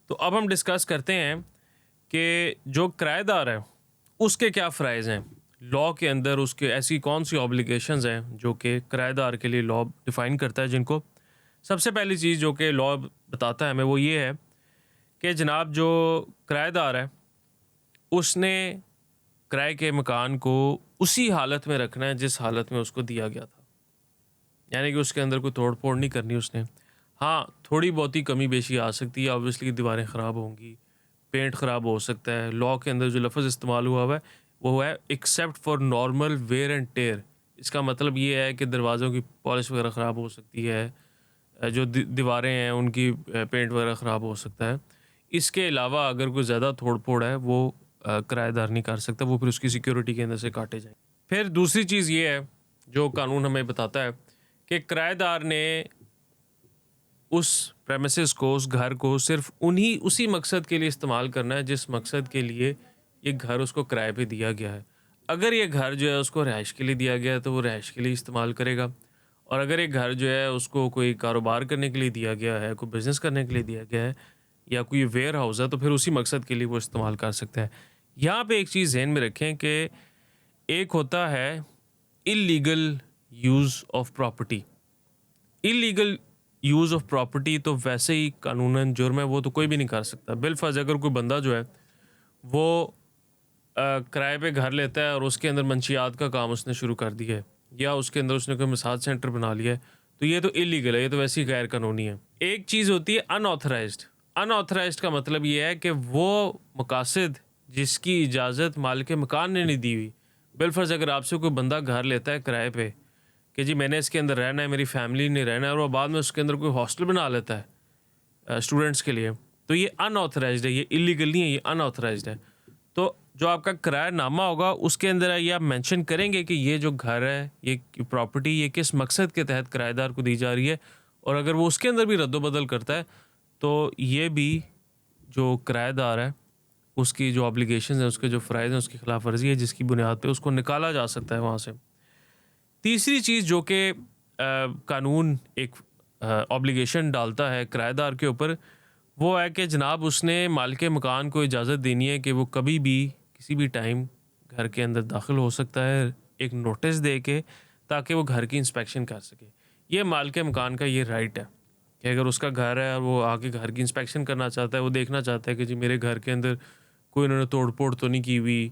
तो अब हम डिस्कस करते हैं कि जो किराएदार है उसके क्या फ़राइज़ हैं लॉ के अंदर, उसके ऐसी कौन सी ऑब्लिगेशंस हैं जो कि किराएदार के लिए लॉ डिफ़ाइन करता है, जिनको सबसे पहली चीज़ जो कि लॉ बताता है हमें वो ये है कि जनाब जो किराएदार है उसने किराए के मकान को उसी हालत में रखना है जिस हालत में उसको दिया गया था, यानी कि उसके अंदर कोई तोड़ फोड़ नहीं करनी उसने। हाँ, थोड़ी बहुत ही कमी बेशी आ सकती है, ऑब्वियसली दीवारें ख़राब होंगी, पेंट ख़राब हो सकता है। लॉ के अंदर जो लफ्ज़ इस्तेमाल हुआ है वो है except for normal wear and tear. इसका मतलब ये है कि दरवाज़ों की पॉलिश वगैरह ख़राब हो सकती है, जो दीवारें हैं उनकी पेंट वगैरह ख़राब हो सकता है। इसके अलावा अगर कोई ज़्यादा तोड़ फोड़ है वो किराएदार नहीं कर सकता, वो फिर उसकी सिक्योरिटी के अंदर से काटे जाएंगे। फिर दूसरी चीज़ ये है जो कानून हमें बताता है कि किराएदार ने उस प्रेमिसेस को, उस घर को सिर्फ उसी मकसद के लिए इस्तेमाल करना है जिस मकसद के लिए ये घर उसको किराए पे दिया गया है। अगर ये घर जो है उसको रिहाइश के लिए दिया गया है तो वो रिहाइश के लिए इस्तेमाल करेगा, और अगर ये घर जो है उसको कोई कारोबार करने के लिए दिया गया है, कोई बिज़नेस करने के लिए दिया गया है या कोई वेयर हाउस है तो फिर उसी मकसद के लिए वो इस्तेमाल कर सकता है। यहाँ पे एक चीज़ ज़हन में रखें कि एक होता है illegal use of property. Illegal use of property तो वैसे ही कानूनन जुर्म है, वो तो कोई भी नहीं कर सकता। बिलफर्ज अगर कोई बंदा जो है वो किराए पे घर लेता है और उसके अंदर मंशियात का काम उसने शुरू कर दिया है या उसके अंदर उसने कोई मसाज सेंटर बना लिया है तो ये तो इलीगल है, ये तो वैसे ही गैर कानूनी है। एक चीज़ होती है अनऑथराइज्ड। अनऑथराइज्ड का मतलब ये है कि वो मकासद जिसकी इजाज़त मालिक मकान ने नहीं दी हुई। बिलफर्ज अगर आपसे कोई बंदा घर लेता है किराए पे कि जी मैंने इसके अंदर रहना है, मेरी फैमिली ने रहना है, और वो बाद में उसके अंदर कोई हॉस्टल बना लेता है स्टूडेंट्स के लिए, तो ये अनऑथराइज्ड है, ये इलीगल नहीं है, ये अनऑथराइज्ड है। तो जो आपका किरायानामा होगा उसके अंदर ये आप मेंशन करेंगे कि ये जो घर है, ये प्रॉपर्टी, ये किस मकसद के तहत किराएदार को दी जा रही है, और अगर वो उसके अंदर भी रद्दोबदल करता है तो ये भी जो किराएदार है उसकी जो ऑब्लिगेशंस हैं, उसके जो फ़राइज़ हैं, उसकी खिलाफ वर्जी है जिसकी बुनियाद पे उसको निकाला जा सकता है वहाँ से। तीसरी चीज़ जो कि कानून एक ऑब्लिगेशन डालता है किराएदार के ऊपर, वो है कि जनाब उसने मालिक मकान को इजाज़त देनी है कि वो कभी भी किसी भी टाइम घर के अंदर दाखिल हो सकता है, एक नोटिस दे के, ताकि वो घर की इंस्पेक्शन कर सके। ये मालिक मकान का ये राइट है कि अगर उसका घर है और वो आके घर की इंस्पेक्शन करना चाहता है, वो देखना चाहता है कि जी मेरे घर के अंदर कोई उन्होंने तोड़ फोड़ तो नहीं की हुई,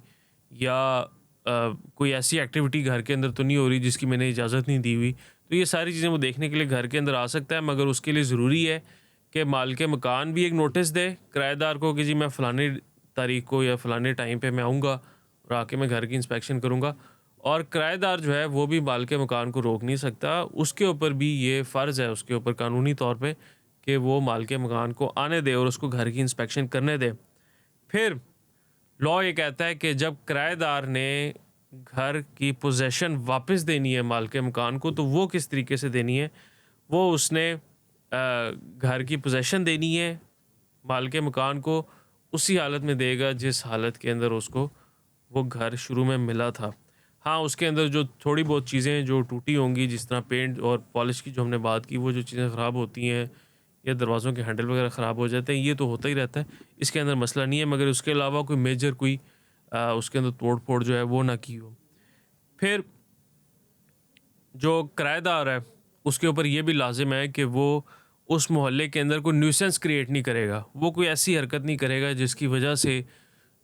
या कोई ऐसी एक्टिविटी घर के अंदर तो नहीं हो रही जिसकी मैंने इजाज़त नहीं दी हुई, तो ये सारी चीज़ें वो देखने के लिए घर के अंदर आ सकता है। मगर उसके लिए ज़रूरी है कि मालिक मकान भी एक नोटिस दे किराएदार को कि जी मैं फ़लानी तारीख को या फ़लाने टाइम पे मैं आऊँगा और आके मैं घर की इंस्पेक्शन करूँगा। और किराएदार जो है वो भी मालिक मकान को रोक नहीं सकता, उसके ऊपर भी ये फ़र्ज़ है उसके ऊपर कानूनी तौर पे कि वो मालिक मकान को आने दे और उसको घर की इंस्पेक्शन करने दे। फिर लॉ ये कहता है कि जब किराएदार ने घर की पोजेसन वापस देनी है मालिक मकान को, तो वो किस तरीके से देनी है, वो उसने घर की पोजेसन देनी है मालिक मकान को उसी हालत में देगा जिस हालत के अंदर उसको वो घर शुरू में मिला था। हाँ, उसके अंदर जो थोड़ी बहुत चीज़ें जो टूटी होंगी, जिस तरह पेंट और पॉलिश की जो हमने बात की, वो जो चीज़ें ख़राब होती हैं या दरवाज़ों के हैंडल वगैरह ख़राब हो जाते हैं, ये तो होता ही रहता है, इसके अंदर मसला नहीं है। मगर उसके अलावा कोई मेजर कोई उसके अंदर तोड़ फोड़ जो है वो ना की हो। फिर जो किराएदार है उसके ऊपर ये भी लाजिम है कि वो उस मोहल्ले के अंदर कोई न्यूसेंस क्रिएट नहीं करेगा, वो कोई ऐसी हरकत नहीं करेगा जिसकी वजह से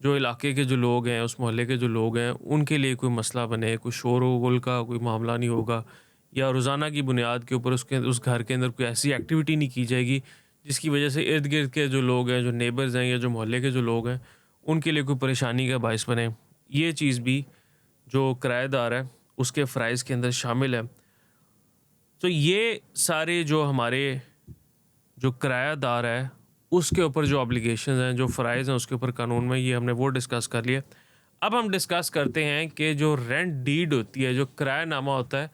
जो इलाके के जो लोग हैं, उस मोहल्ले के जो लोग हैं, उनके लिए कोई मसला बने, कोई शोर-गुल का कोई मामला नहीं होगा, या रोज़ाना की बुनियाद के ऊपर उस घर के अंदर कोई ऐसी एक्टिविटी नहीं की जाएगी जिसकी वजह से इर्द-गिर्द के जो लोग हैं, जो नेबर्स हैं या जो मोहल्ले के जो लोग हैं, उनके लिए कोई परेशानी का बाइस बने। ये चीज़ भी जो किराएदार है उसके फ़राइज़ के अंदर शामिल है। तो ये सारे जो हमारे जो किरायादार है उसके ऊपर जो ऑब्लिगेशंस हैं, जो फ़राइज़ हैं उसके ऊपर कानून में, ये हमने वो डिस्कस कर लिया। अब हम डिस्कस करते हैं कि जो रेंट डीड होती है, जो किरायानामा होता है,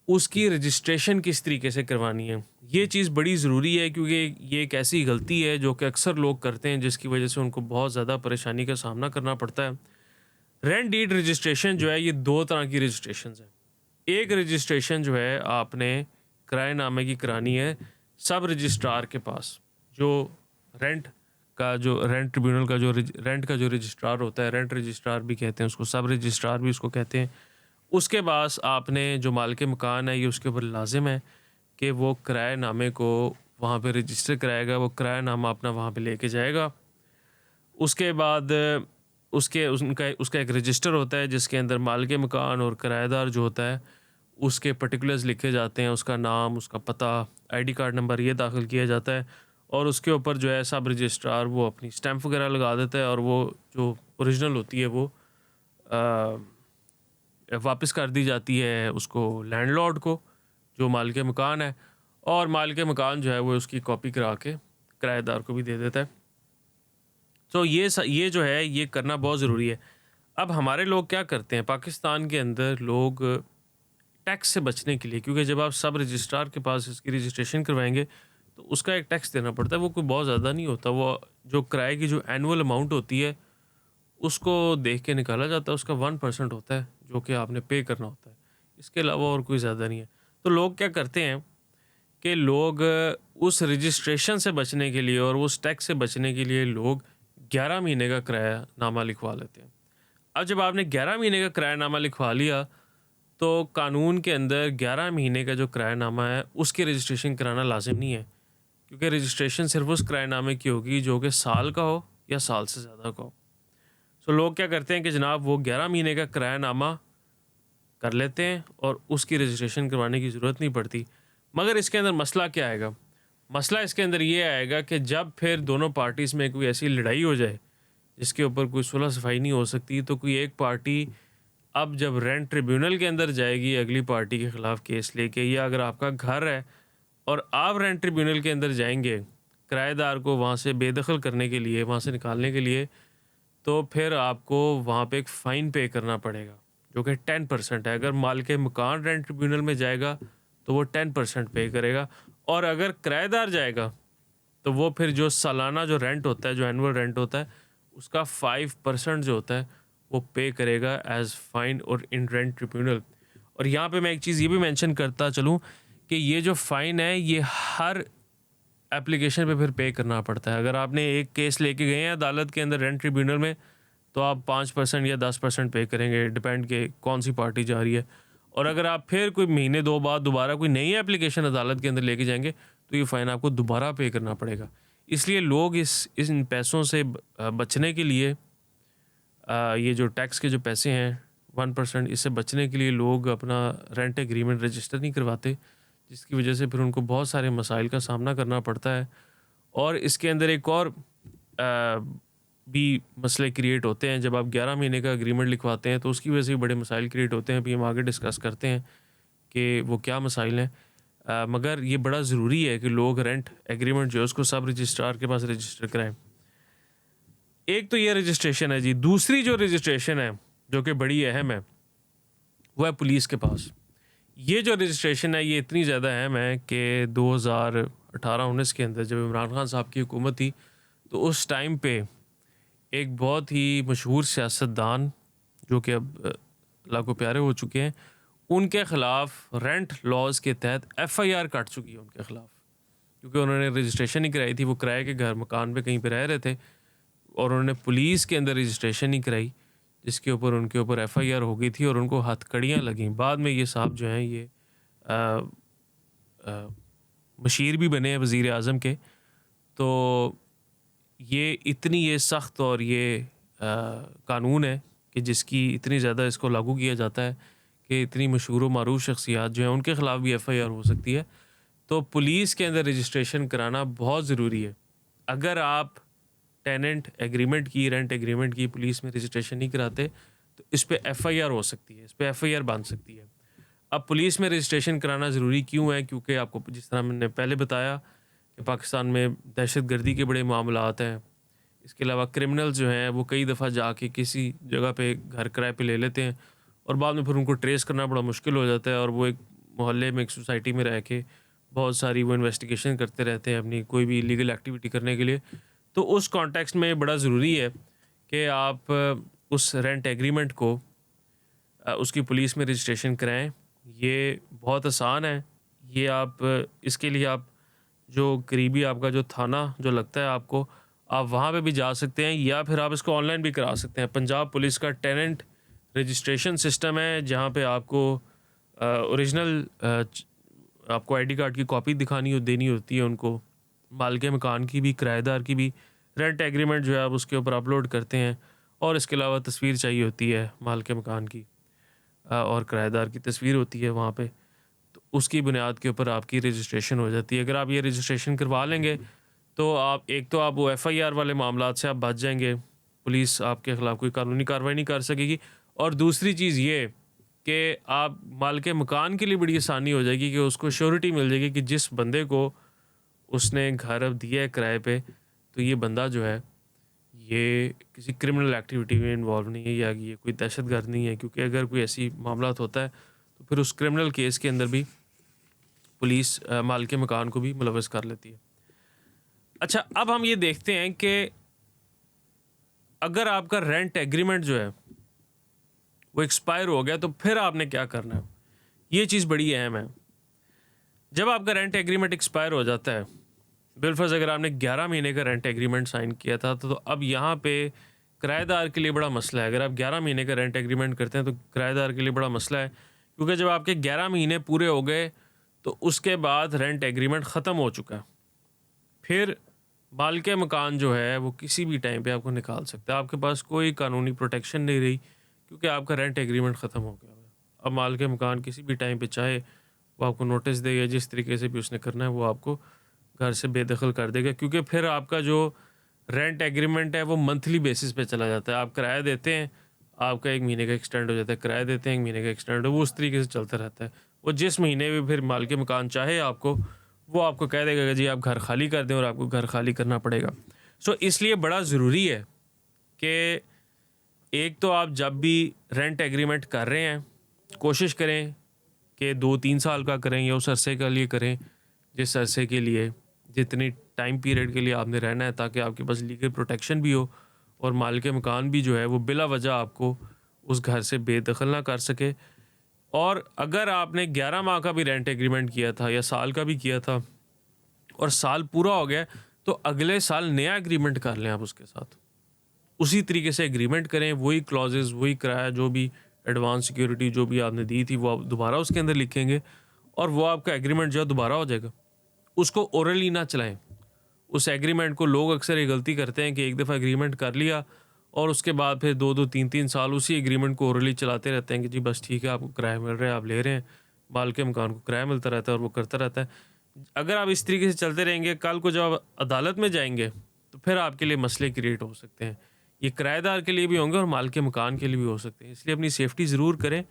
उसकी रजिस्ट्रेशन किस तरीके से करवानी है। ये चीज़ बड़ी ज़रूरी है क्योंकि ये एक ऐसी गलती है जो कि अक्सर लोग करते हैं जिसकी वजह से उनको बहुत ज़्यादा परेशानी का सामना करना पड़ता है। रेंट डीड रजिस्ट्रेशन जो है ये 2 तरह की रजिस्ट्रेशंस हैं। एक रजिस्ट्रेशन जो है आपने किराएनामे की करानी है सब रजिस्ट्रार के पास, जो रेंट ट्रिब्यूनल का जो रेंट का जो रजिस्ट्रार होता है, रेंट रजिस्ट्रार भी कहते हैं उसको, सब रजिस्ट्रार भी उसको कहते हैं। उसके पास आपने जो मालिक मकान है ये उसके ऊपर लाजिम है कि वो किराएनामे को वहाँ पे रजिस्टर कराएगा, वो किरायानामा अपना वहाँ पे लेके जाएगा। उसके बाद उसका एक रजिस्टर होता है जिसके अंदर मालिक मकान और किराएदार जो होता है उसके पर्टिकुलर्स लिखे जाते हैं, उसका नाम, उसका पता, आईडी कार्ड नंबर ये दाखिल किया जाता है और उसके ऊपर जो है सब रजिस्ट्रार वो अपनी स्टैम्प वगैरह लगा देता है और वो जो ओरिजिनल होती है वो वापस कर दी जाती है उसको लैंडलॉर्ड को, जो मालिक मकान है, और मालिक मकान जो है वो उसकी कॉपी करा के किराएदार को भी दे देता है। तो ये जो है ये करना बहुत ज़रूरी है। अब हमारे लोग क्या करते हैं पाकिस्तान के अंदर, लोग टैक्स से बचने के लिए, क्योंकि जब आप सब रजिस्ट्रार के पास इसकी रजिस्ट्रेशन करवाएंगे तो उसका एक टैक्स देना पड़ता है, वो कोई बहुत ज़्यादा नहीं होता, वो जो किराए की जो एनुअल अमाउंट होती है उसको देख के निकाला जाता है, उसका 1% होता है जो कि आपने पे करना होता है, इसके अलावा और कोई ज़्यादा नहीं है। तो लोग क्या करते हैं कि लोग उस रजिस्ट्रेशन से बचने के लिए और उस टैक्स से बचने के लिए लोग 11 महीने का किरायानामा लिखवा लेते हैं। अब जब आपने 11 महीने का किरायानामा लिखवा लिया तो कानून के अंदर 11 महीने का जो किरायानामा है उसकी रजिस्ट्रेशन कराना लाजिम नहीं है, क्योंकि रजिस्ट्रेशन सिर्फ उस किरायानामे की होगी जो कि साल का हो या साल से ज़्यादा का हो। तो लोग क्या करते हैं कि जनाब वो 11 महीने का किरायानामा कर लेते हैं और उसकी रजिस्ट्रेशन करवाने की ज़रूरत नहीं पड़ती। मगर इसके अंदर मसला क्या आएगा? मसला इसके अंदर ये आएगा कि जब फिर दोनों पार्टीज़ में कोई ऐसी लड़ाई हो जाए जिसके ऊपर कोई सुलह सफाई नहीं हो सकती, तो कोई एक पार्टी अब जब रेंट ट्रिब्यूनल के अंदर जाएगी अगली पार्टी के ख़िलाफ़ केस लेके, या अगर आपका घर है और आप रेंट ट्रिब्यूनल के अंदर जाएंगे किराएदार को वहाँ से बेदखल करने के लिए, वहाँ से निकालने के लिए, तो फिर आपको वहाँ पे एक फ़ाइन पे करना पड़ेगा जो कि 10% है। अगर मालिक मकान रेंट ट्रिब्यूनल में जाएगा तो वो 10% पे करेगा, और अगर किराएदार जाएगा तो वो फिर जो सालाना जो रेंट होता है, जो एनुअल रेंट होता है, उसका 5% जो होता है वो पे करेगा एज़ फ़ाइन और इन रेंट ट्रिब्यूनल। और यहाँ पे मैं एक चीज़ ये भी मेंशन करता चलूँ कि ये जो फ़ाइन है ये हर एप्लीकेशन पे फिर पे करना पड़ता है। अगर आपने एक केस लेके गए हैं अदालत के अंदर रेंट ट्रिब्यूनल में, तो आप 5% या 10% पे करेंगे, डिपेंड के कौन सी पार्टी जा रही है। और अगर आप फिर कोई महीने दो बाद दोबारा कोई नई एप्लीकेशन अदालत के अंदर लेके जाएंगे तो ये फ़ाइन आपको दोबारा पे करना पड़ेगा। इसलिए लोग इन पैसों से बचने के लिए, ये जो टैक्स के जो पैसे हैं 1%, इससे बचने के लिए लोग अपना रेंट एग्रीमेंट रजिस्टर नहीं करवाते, जिसकी वजह से फिर उनको बहुत सारे मसाइल का सामना करना पड़ता है। और इसके अंदर एक और भी मसले क्रिएट होते हैं। जब आप 11 महीने का एग्रीमेंट लिखवाते हैं तो उसकी वजह से भी बड़े मसाइल क्रिएट होते हैं। अभी हम आगे डिस्कस करते हैं कि वो क्या मसाइल हैं। मगर ये बड़ा ज़रूरी है कि लोग रेंट एग्रीमेंट जो है उसको सब रजिस्ट्रार के पास रजिस्टर कराएं। एक तो ये रजिस्ट्रेशन है जी। दूसरी जो रजिस्ट्रेशन है जो कि बड़ी अहम है वो है पुलिस के पास। ये जो रजिस्ट्रेशन है ये इतनी ज़्यादा अहम है कि 2018-19 के अंदर जब इमरान खान साहब की हुकूमत थी तो उस टाइम पे एक बहुत ही मशहूर सियासतदान जो कि अब लाखों प्यारे हो चुके हैं, उनके ख़िलाफ़ रेंट लॉज के तहत FIR कट चुकी है उनके ख़िलाफ़, क्योंकि उन्होंने रजिस्ट्रेशन नहीं कराई थी। वो किराए के घर मकान पे कहीं पे रह रहे थे और उन्होंने पुलिस के अंदर रजिस्ट्रेशन नहीं कराई, जिसके ऊपर उनके ऊपर FIR हो गई थी और उनको हथकड़ियाँ लगीं। बाद में ये साहब जो हैं ये मशीर भी बने हैं वज़ीर आज़म के। तो ये इतनी ये सख्त और ये कानून है कि जिसकी इतनी ज़्यादा इसको लागू किया जाता है कि इतनी मशहूर व मारूफ शख्सियात जो हैं उनके ख़िलाफ़ भी FIR हो सकती है। तो पुलिस के अंदर रजिस्ट्रेशन कराना बहुत ज़रूरी है। अगर आप टेनेंट एग्रीमेंट की, रेंट एग्रीमेंट की पुलिस में रजिस्ट्रेशन नहीं कराते तो इस पे FIR हो सकती है, इस पे FIR बन सकती है। अब पुलिस में रजिस्ट्रेशन कराना ज़रूरी क्यों है? क्योंकि आपको जिस तरह मैंने पहले बताया कि पाकिस्तान में दहशतगर्दी के बड़े मामलात हैं। इसके अलावा क्रिमिनल जो हैं वो कई दफ़ा जाके किसी जगह पे घर किराए पे ले लेते हैं और बाद में फिर उनको ट्रेस करना बड़ा मुश्किल हो जाता है, और वो एक मोहल्ले में, एक सोसाइटी में रह के बहुत सारी वो इन्वेस्टिगेशन करते रहते हैं अपनी कोई भी इलीगल एक्टिविटी करने के लिए। तो उस कॉन्टेक्स्ट में बड़ा ज़रूरी है कि आप उस रेंट एग्रीमेंट को उसकी पुलिस में रजिस्ट्रेशन कराएं। ये बहुत आसान है। ये आप इसके लिए आप जो करीबी आपका जो थाना जो लगता है आपको, आप वहाँ पे भी जा सकते हैं, या फिर आप इसको ऑनलाइन भी करा सकते हैं। पंजाब पुलिस का टेनेंट रजिस्ट्रेशन सिस्टम है जहाँ पे आपको ओरिजिनल आपको आईडी कार्ड की कॉपी दिखानी देनी होती है उनको, मालिक मकान की भी, किराएदार की भी। रेंट एग्रीमेंट जो है आप उसके ऊपर अपलोड करते हैं, और इसके अलावा तस्वीर चाहिए होती है मालिक मकान की, और किराएदार की तस्वीर होती है वहाँ पे। तो उसकी बुनियाद के ऊपर आपकी रजिस्ट्रेशन हो जाती है। अगर आप ये रजिस्ट्रेशन करवा लेंगे तो आप एक तो आप वो एफआईआर वाले मामलात से आप बच जाएंगे, पुलिस आपके ख़िलाफ़ कोई कानूनी कार्रवाई नहीं कर सकेगी। और दूसरी चीज़ ये कि आप मालिक मकान के लिए बड़ी आसानी हो जाएगी कि उसको श्योरिटी मिल जाएगी कि जिस बंदे को उसने घर अब दिया है किराए पे, तो ये बंदा जो है ये किसी क्रिमिनल एक्टिविटी में इन्वॉल्व नहीं है, या ये कोई दहशतगर्द नहीं है। क्योंकि अगर कोई ऐसी मामलात होता है तो फिर उस क्रिमिनल केस के अंदर भी पुलिस मालिक मकान को भी मुलव्वस कर लेती है। अच्छा, अब हम ये देखते हैं कि अगर आपका रेंट एग्रीमेंट जो है वो एक्सपायर हो गया तो फिर आपने क्या करना है। ये चीज़ बड़ी अहम है। जब आपका रेंट एग्रीमेंट एक्सपायर हो जाता है, बिलफर्ज अगर आपने 11 महीने का रेंट एग्रीमेंट साइन किया था, तो अब यहाँ पे किराएदार के लिए बड़ा मसला है। अगर आप 11 महीने का रेंट एग्रीमेंट करते हैं तो किराएदार के लिए बड़ा मसला है, क्योंकि जब आपके 11 महीने पूरे हो गए तो उसके बाद रेंट एग्रीमेंट ख़त्म हो चुका है। फिर मालिक मकान जो है वो किसी भी टाइम पे आपको निकाल सकता है। आपके पास कोई कानूनी प्रोटेक्शन नहीं रही, क्योंकि आपका रेंट एग्रीमेंट ख़त्म हो गया है। अब मालिक मकान किसी भी टाइम पे चाहे वो आपको नोटिस दे, या जिस तरीके से भी उसने करना है वो आपको घर से बेदखल कर देगा। क्योंकि फिर आपका जो रेंट एग्रीमेंट है वो मंथली बेसिस पे चला जाता है। आप किराया देते हैं, आपका 1 महीने का एक्सटेंड हो जाता है, किराया देते हैं 1 महीने का एक्सटेंड, वो उस तरीके से चलता रहता है। वो जिस महीने में फिर मालिक मकान चाहे आपको, वो आपको कह देगा कि जी आप घर खाली कर दें, और आपको घर खाली करना पड़ेगा। सो इसलिए बड़ा ज़रूरी है कि एक तो आप जब भी रेंट एग्रीमेंट कर रहे हैं, कोशिश करें कि 2-3 साल का करें या उस अरसे के लिए करें जिस अरसे के लिए, जितनी टाइम पीरियड के लिए आपने रहना है, ताकि आपके पास लीगल प्रोटेक्शन भी हो, और मालिक मकान भी जो है वो बिला वजह आपको उस घर से बेदखल ना कर सके। और अगर आपने 11 माह का भी रेंट एग्रीमेंट किया था या साल का भी किया था, और साल पूरा हो गया, तो अगले साल नया एग्रीमेंट कर लें आप उसके साथ। उसी तरीके से एग्रीमेंट करें, वही क्लॉजेज़, वही किराया, जो भी एडवांस सिक्योरिटी जो भी आपने दी थी वो आप दोबारा उसके अंदर लिखेंगे, और वो आपका एग्रीमेंट जो है दोबारा हो जाएगा। उसको ओरली ना चलाएं उस एग्रीमेंट को। लोग अक्सर ये गलती करते हैं कि एक दफ़ा एग्रीमेंट कर लिया और उसके बाद फिर 2-2 3-3 साल उसी एग्रीमेंट को ओरली चलाते रहते हैं कि जी बस ठीक है, आपको किराया मिल रहा है, आप ले रहे हैं, मालिक मकान को किराया मिलता रहता है और वो करता रहता है। अगर आप इस तरीके से चलते रहेंगे, कल को जब आप अदालत में जाएंगे तो फिर आपके लिए मसले क्रिएट हो सकते हैं। ये किराएदार के लिए भी होंगे और मालिक मकान के लिए भी हो सकते हैं। इसलिए अपनी सेफ्टी ज़रूर करें,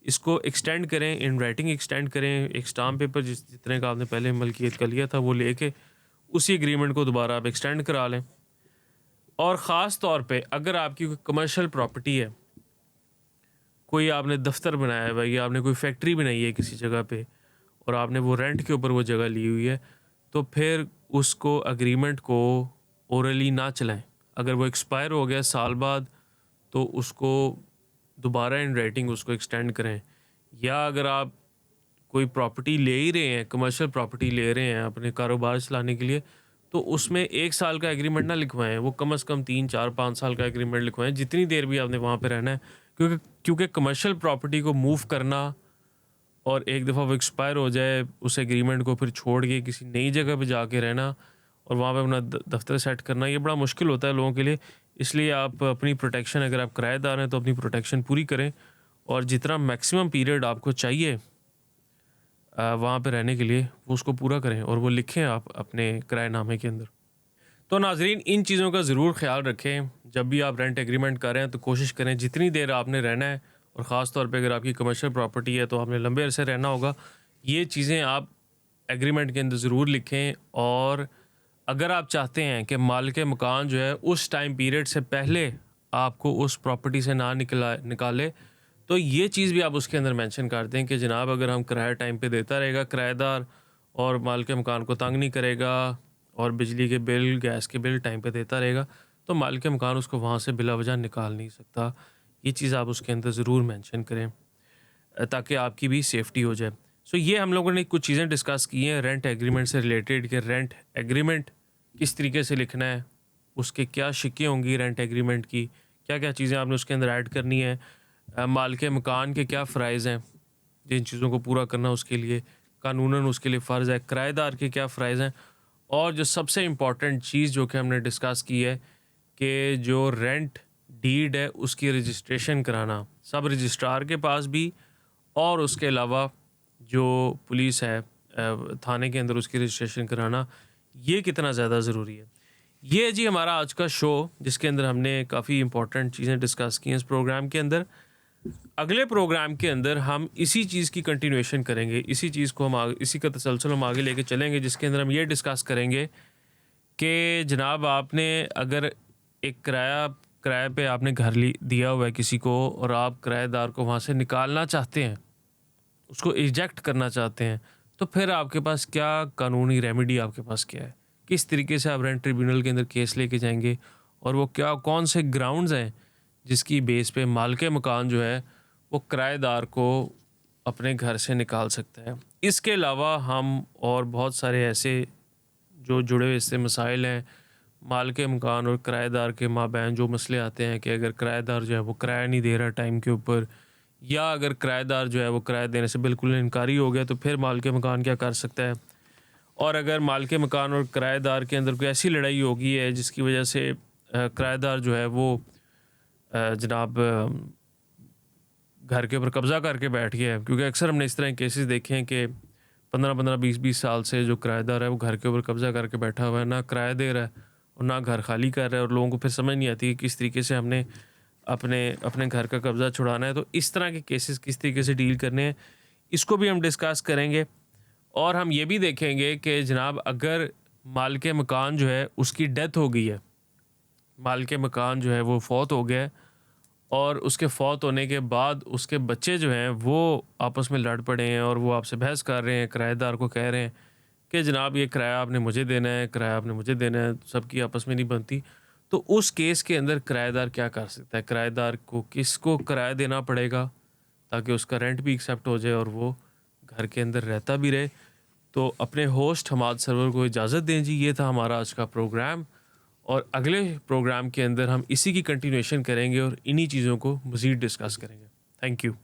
इसको एक्सटेंड करें, इन राइटिंग एक्सटेंड करें। एक स्टाम्प पेपर जितने का आपने पहले मलकियत का लिया था वो लेके उसी एग्रीमेंट को दोबारा आप एक्सटेंड करा लें। और ख़ास तौर पे अगर आपकी कोई कमर्शियल प्रॉपर्टी है, कोई आपने दफ्तर बनाया है या आपने कोई फैक्ट्री बनाई है किसी जगह पे, और आपने वो रेंट के ऊपर वो जगह ली हुई है, तो फिर उसको एग्रीमेंट को ओरली ना चलाएं। अगर वो एक्सपायर हो गया साल बाद, तो उसको दोबारा इन राइटिंग उसको एक्सटेंड करें। या अगर आप कोई प्रॉपर्टी ले ही रहे हैं, कमर्शियल प्रॉपर्टी ले रहे हैं अपने कारोबार चलाने के लिए, तो उसमें 1 साल का एग्रीमेंट ना लिखवाएं, वो कम से कम 3-4-5 साल का एग्रीमेंट लिखवाएं, जितनी देर भी आपने वहाँ पे रहना है। क्योंकि कमर्शियल प्रॉपर्टी को मूव करना और एक दफ़ा वो एक्सपायर हो जाए, उस एग्रीमेंट को फिर छोड़ के किसी नई जगह पे जाके रहना और वहाँ पे अपना दफ्तर सेट करना, ये बड़ा मुश्किल होता है लोगों के लिए। इसलिए आप अपनी प्रोटेक्शन, अगर आप किराएदार हैं तो अपनी प्रोटेक्शन पूरी करें, और जितना मैक्सिमम पीरियड आपको चाहिए वहाँ पे रहने के लिए, वो उसको पूरा करें और वो लिखें आप अपने किराएनामे के अंदर। तो नाजरीन, इन चीज़ों का ज़रूर ख्याल रखें। जब भी आप रेंट एग्रीमेंट कर रहे हैं तो कोशिश करें जितनी देर आपने रहना है, और ख़ास तौर पे अगर आपकी कमर्शियल प्रॉपर्टी है तो आपने लंबे अरसे रहना होगा, ये चीज़ें आप एग्रीमेंट के अंदर ज़रूर लिखें। और अगर आप चाहते हैं कि मालिक मकान जो है उस टाइम पीरियड से पहले आपको उस प्रॉपर्टी से ना निकाले, तो ये चीज़ भी आप उसके अंदर मेंशन कर दें कि जनाब अगर हम किराया टाइम पे देता रहेगा किराएदार, और मालिक मकान को तंग नहीं करेगा, और बिजली के बिल, गैस के बिल टाइम पे देता रहेगा, तो मालिक मकान उसको वहाँ से बिला वजह निकाल नहीं सकता। ये चीज़ आप उसके अंदर ज़रूर मेंशन करें ताकि आपकी भी सेफ्टी हो जाए। सो ये हम लोगों ने कुछ चीज़ें डिस्कस की हैं रेंट एग्रीमेंट से रिलेटेड, कि रेंट एग्रीमेंट किस तरीके से लिखना है, उसके क्या शिक्कें होंगी रेंट एग्रीमेंट की, क्या क्या चीज़ें आपने उसके अंदर ऐड करनी है, मालिक मकान के क्या फ़राइज़ हैं जिन चीज़ों को पूरा करना उसके लिए, कानूनन उसके लिए फ़र्ज़ है, किराएदार के क्या फ़राइज़ हैं, और जो सबसे इम्पॉर्टेंट चीज़ जो कि हमने डिस्कस की है कि जो रेंट डीड है उसकी रजिस्ट्रेशन कराना सब रजिस्ट्रार के पास भी, और उसके अलावा जो पुलिस है थाने के अंदर उसकी रजिस्ट्रेशन कराना, ये कितना ज़्यादा ज़रूरी है। ये है जी हमारा आज का शो, जिसके अंदर हमने काफ़ी इंपॉर्टेंट चीज़ें डिस्कस की हैं इस प्रोग्राम के अंदर। अगले प्रोग्राम के अंदर हम इसी चीज़ की कंटिन्यूएशन करेंगे, इसी चीज़ को हम इसी का तसलसल हम आगे लेके चलेंगे, जिसके अंदर हम ये डिस्कस करेंगे कि जनाब आपने अगर एक किराए पे आपने घर दिया हुआ है किसी को, और आप किराएदार को वहाँ से निकालना चाहते हैं, उसको इजेक्ट करना चाहते हैं, तो फिर आपके पास क्या कानूनी रेमेडी, आपके पास क्या है, किस तरीके से आप रेंट ट्रिब्यूनल के अंदर केस लेके जाएंगे, और वो क्या कौन से ग्राउंड्स हैं जिसकी बेस पे मालिक मकान जो है वो किराएदार को अपने घर से निकाल सकता है। इसके अलावा हम और बहुत सारे ऐसे जो जुड़े हुए इससे मसाइल हैं, मालिक मकान और किराएदार के माबैन जो मसले आते हैं कि अगर किराएदार जो है वो किराया नहीं दे रहा टाइम के ऊपर, या अगर किराएदार जो है वो किराया देने से बिल्कुल इनकारी हो गया, तो फिर मालिक मकान क्या कर सकता है। और अगर मालिक मकान और किराएदार के अंदर कोई ऐसी लड़ाई हो गई है जिसकी वजह से किराएदार जो है वो जनाब घर के ऊपर कब्ज़ा करके बैठ गया है, क्योंकि अक्सर हमने इस तरह के केसेस देखे हैं कि 15-15, 20-20 साल से जो किराएदार है वो घर के ऊपर कब्ज़ा करके बैठा हुआ है, ना किराया दे रहा है और ना घर खाली कर रहा है, और लोगों को फिर समझ नहीं आती कि किस तरीके से हमने अपने अपने घर का कब्ज़ा छुड़ाना है। तो इस तरह के केसेस किस तरीके से डील करने हैं, इसको भी हम डिस्कस करेंगे। और हम ये भी देखेंगे कि जनाब अगर मालिक मकान जो है उसकी डेथ हो गई है, मालिक मकान जो है वो फौत हो गया है, और उसके फौत होने के बाद उसके बच्चे जो हैं वो आपस में लड़ पड़े हैं और वो आपसे बहस कर रहे हैं, किराएदार को कह रहे हैं कि जनाब ये किराया आपने मुझे देना है, किराया आपने मुझे देना है, सबकी आपस में नहीं बनती। तो उस केस के अंदर किराएदार क्या कर सकता है, किराएदार को किसको किराया देना पड़ेगा ताकि उसका रेंट भी एक्सेप्ट हो जाए और वो घर के अंदर रहता भी रहे। तो अपने होस्ट हमाद सरवर को इजाज़त दें जी। ये था हमारा आज का प्रोग्राम, और अगले प्रोग्राम के अंदर हम इसी की कंटिन्यूएशन करेंगे और इन्हीं चीज़ों को मज़ीद डिस्कस करेंगे। Thank you.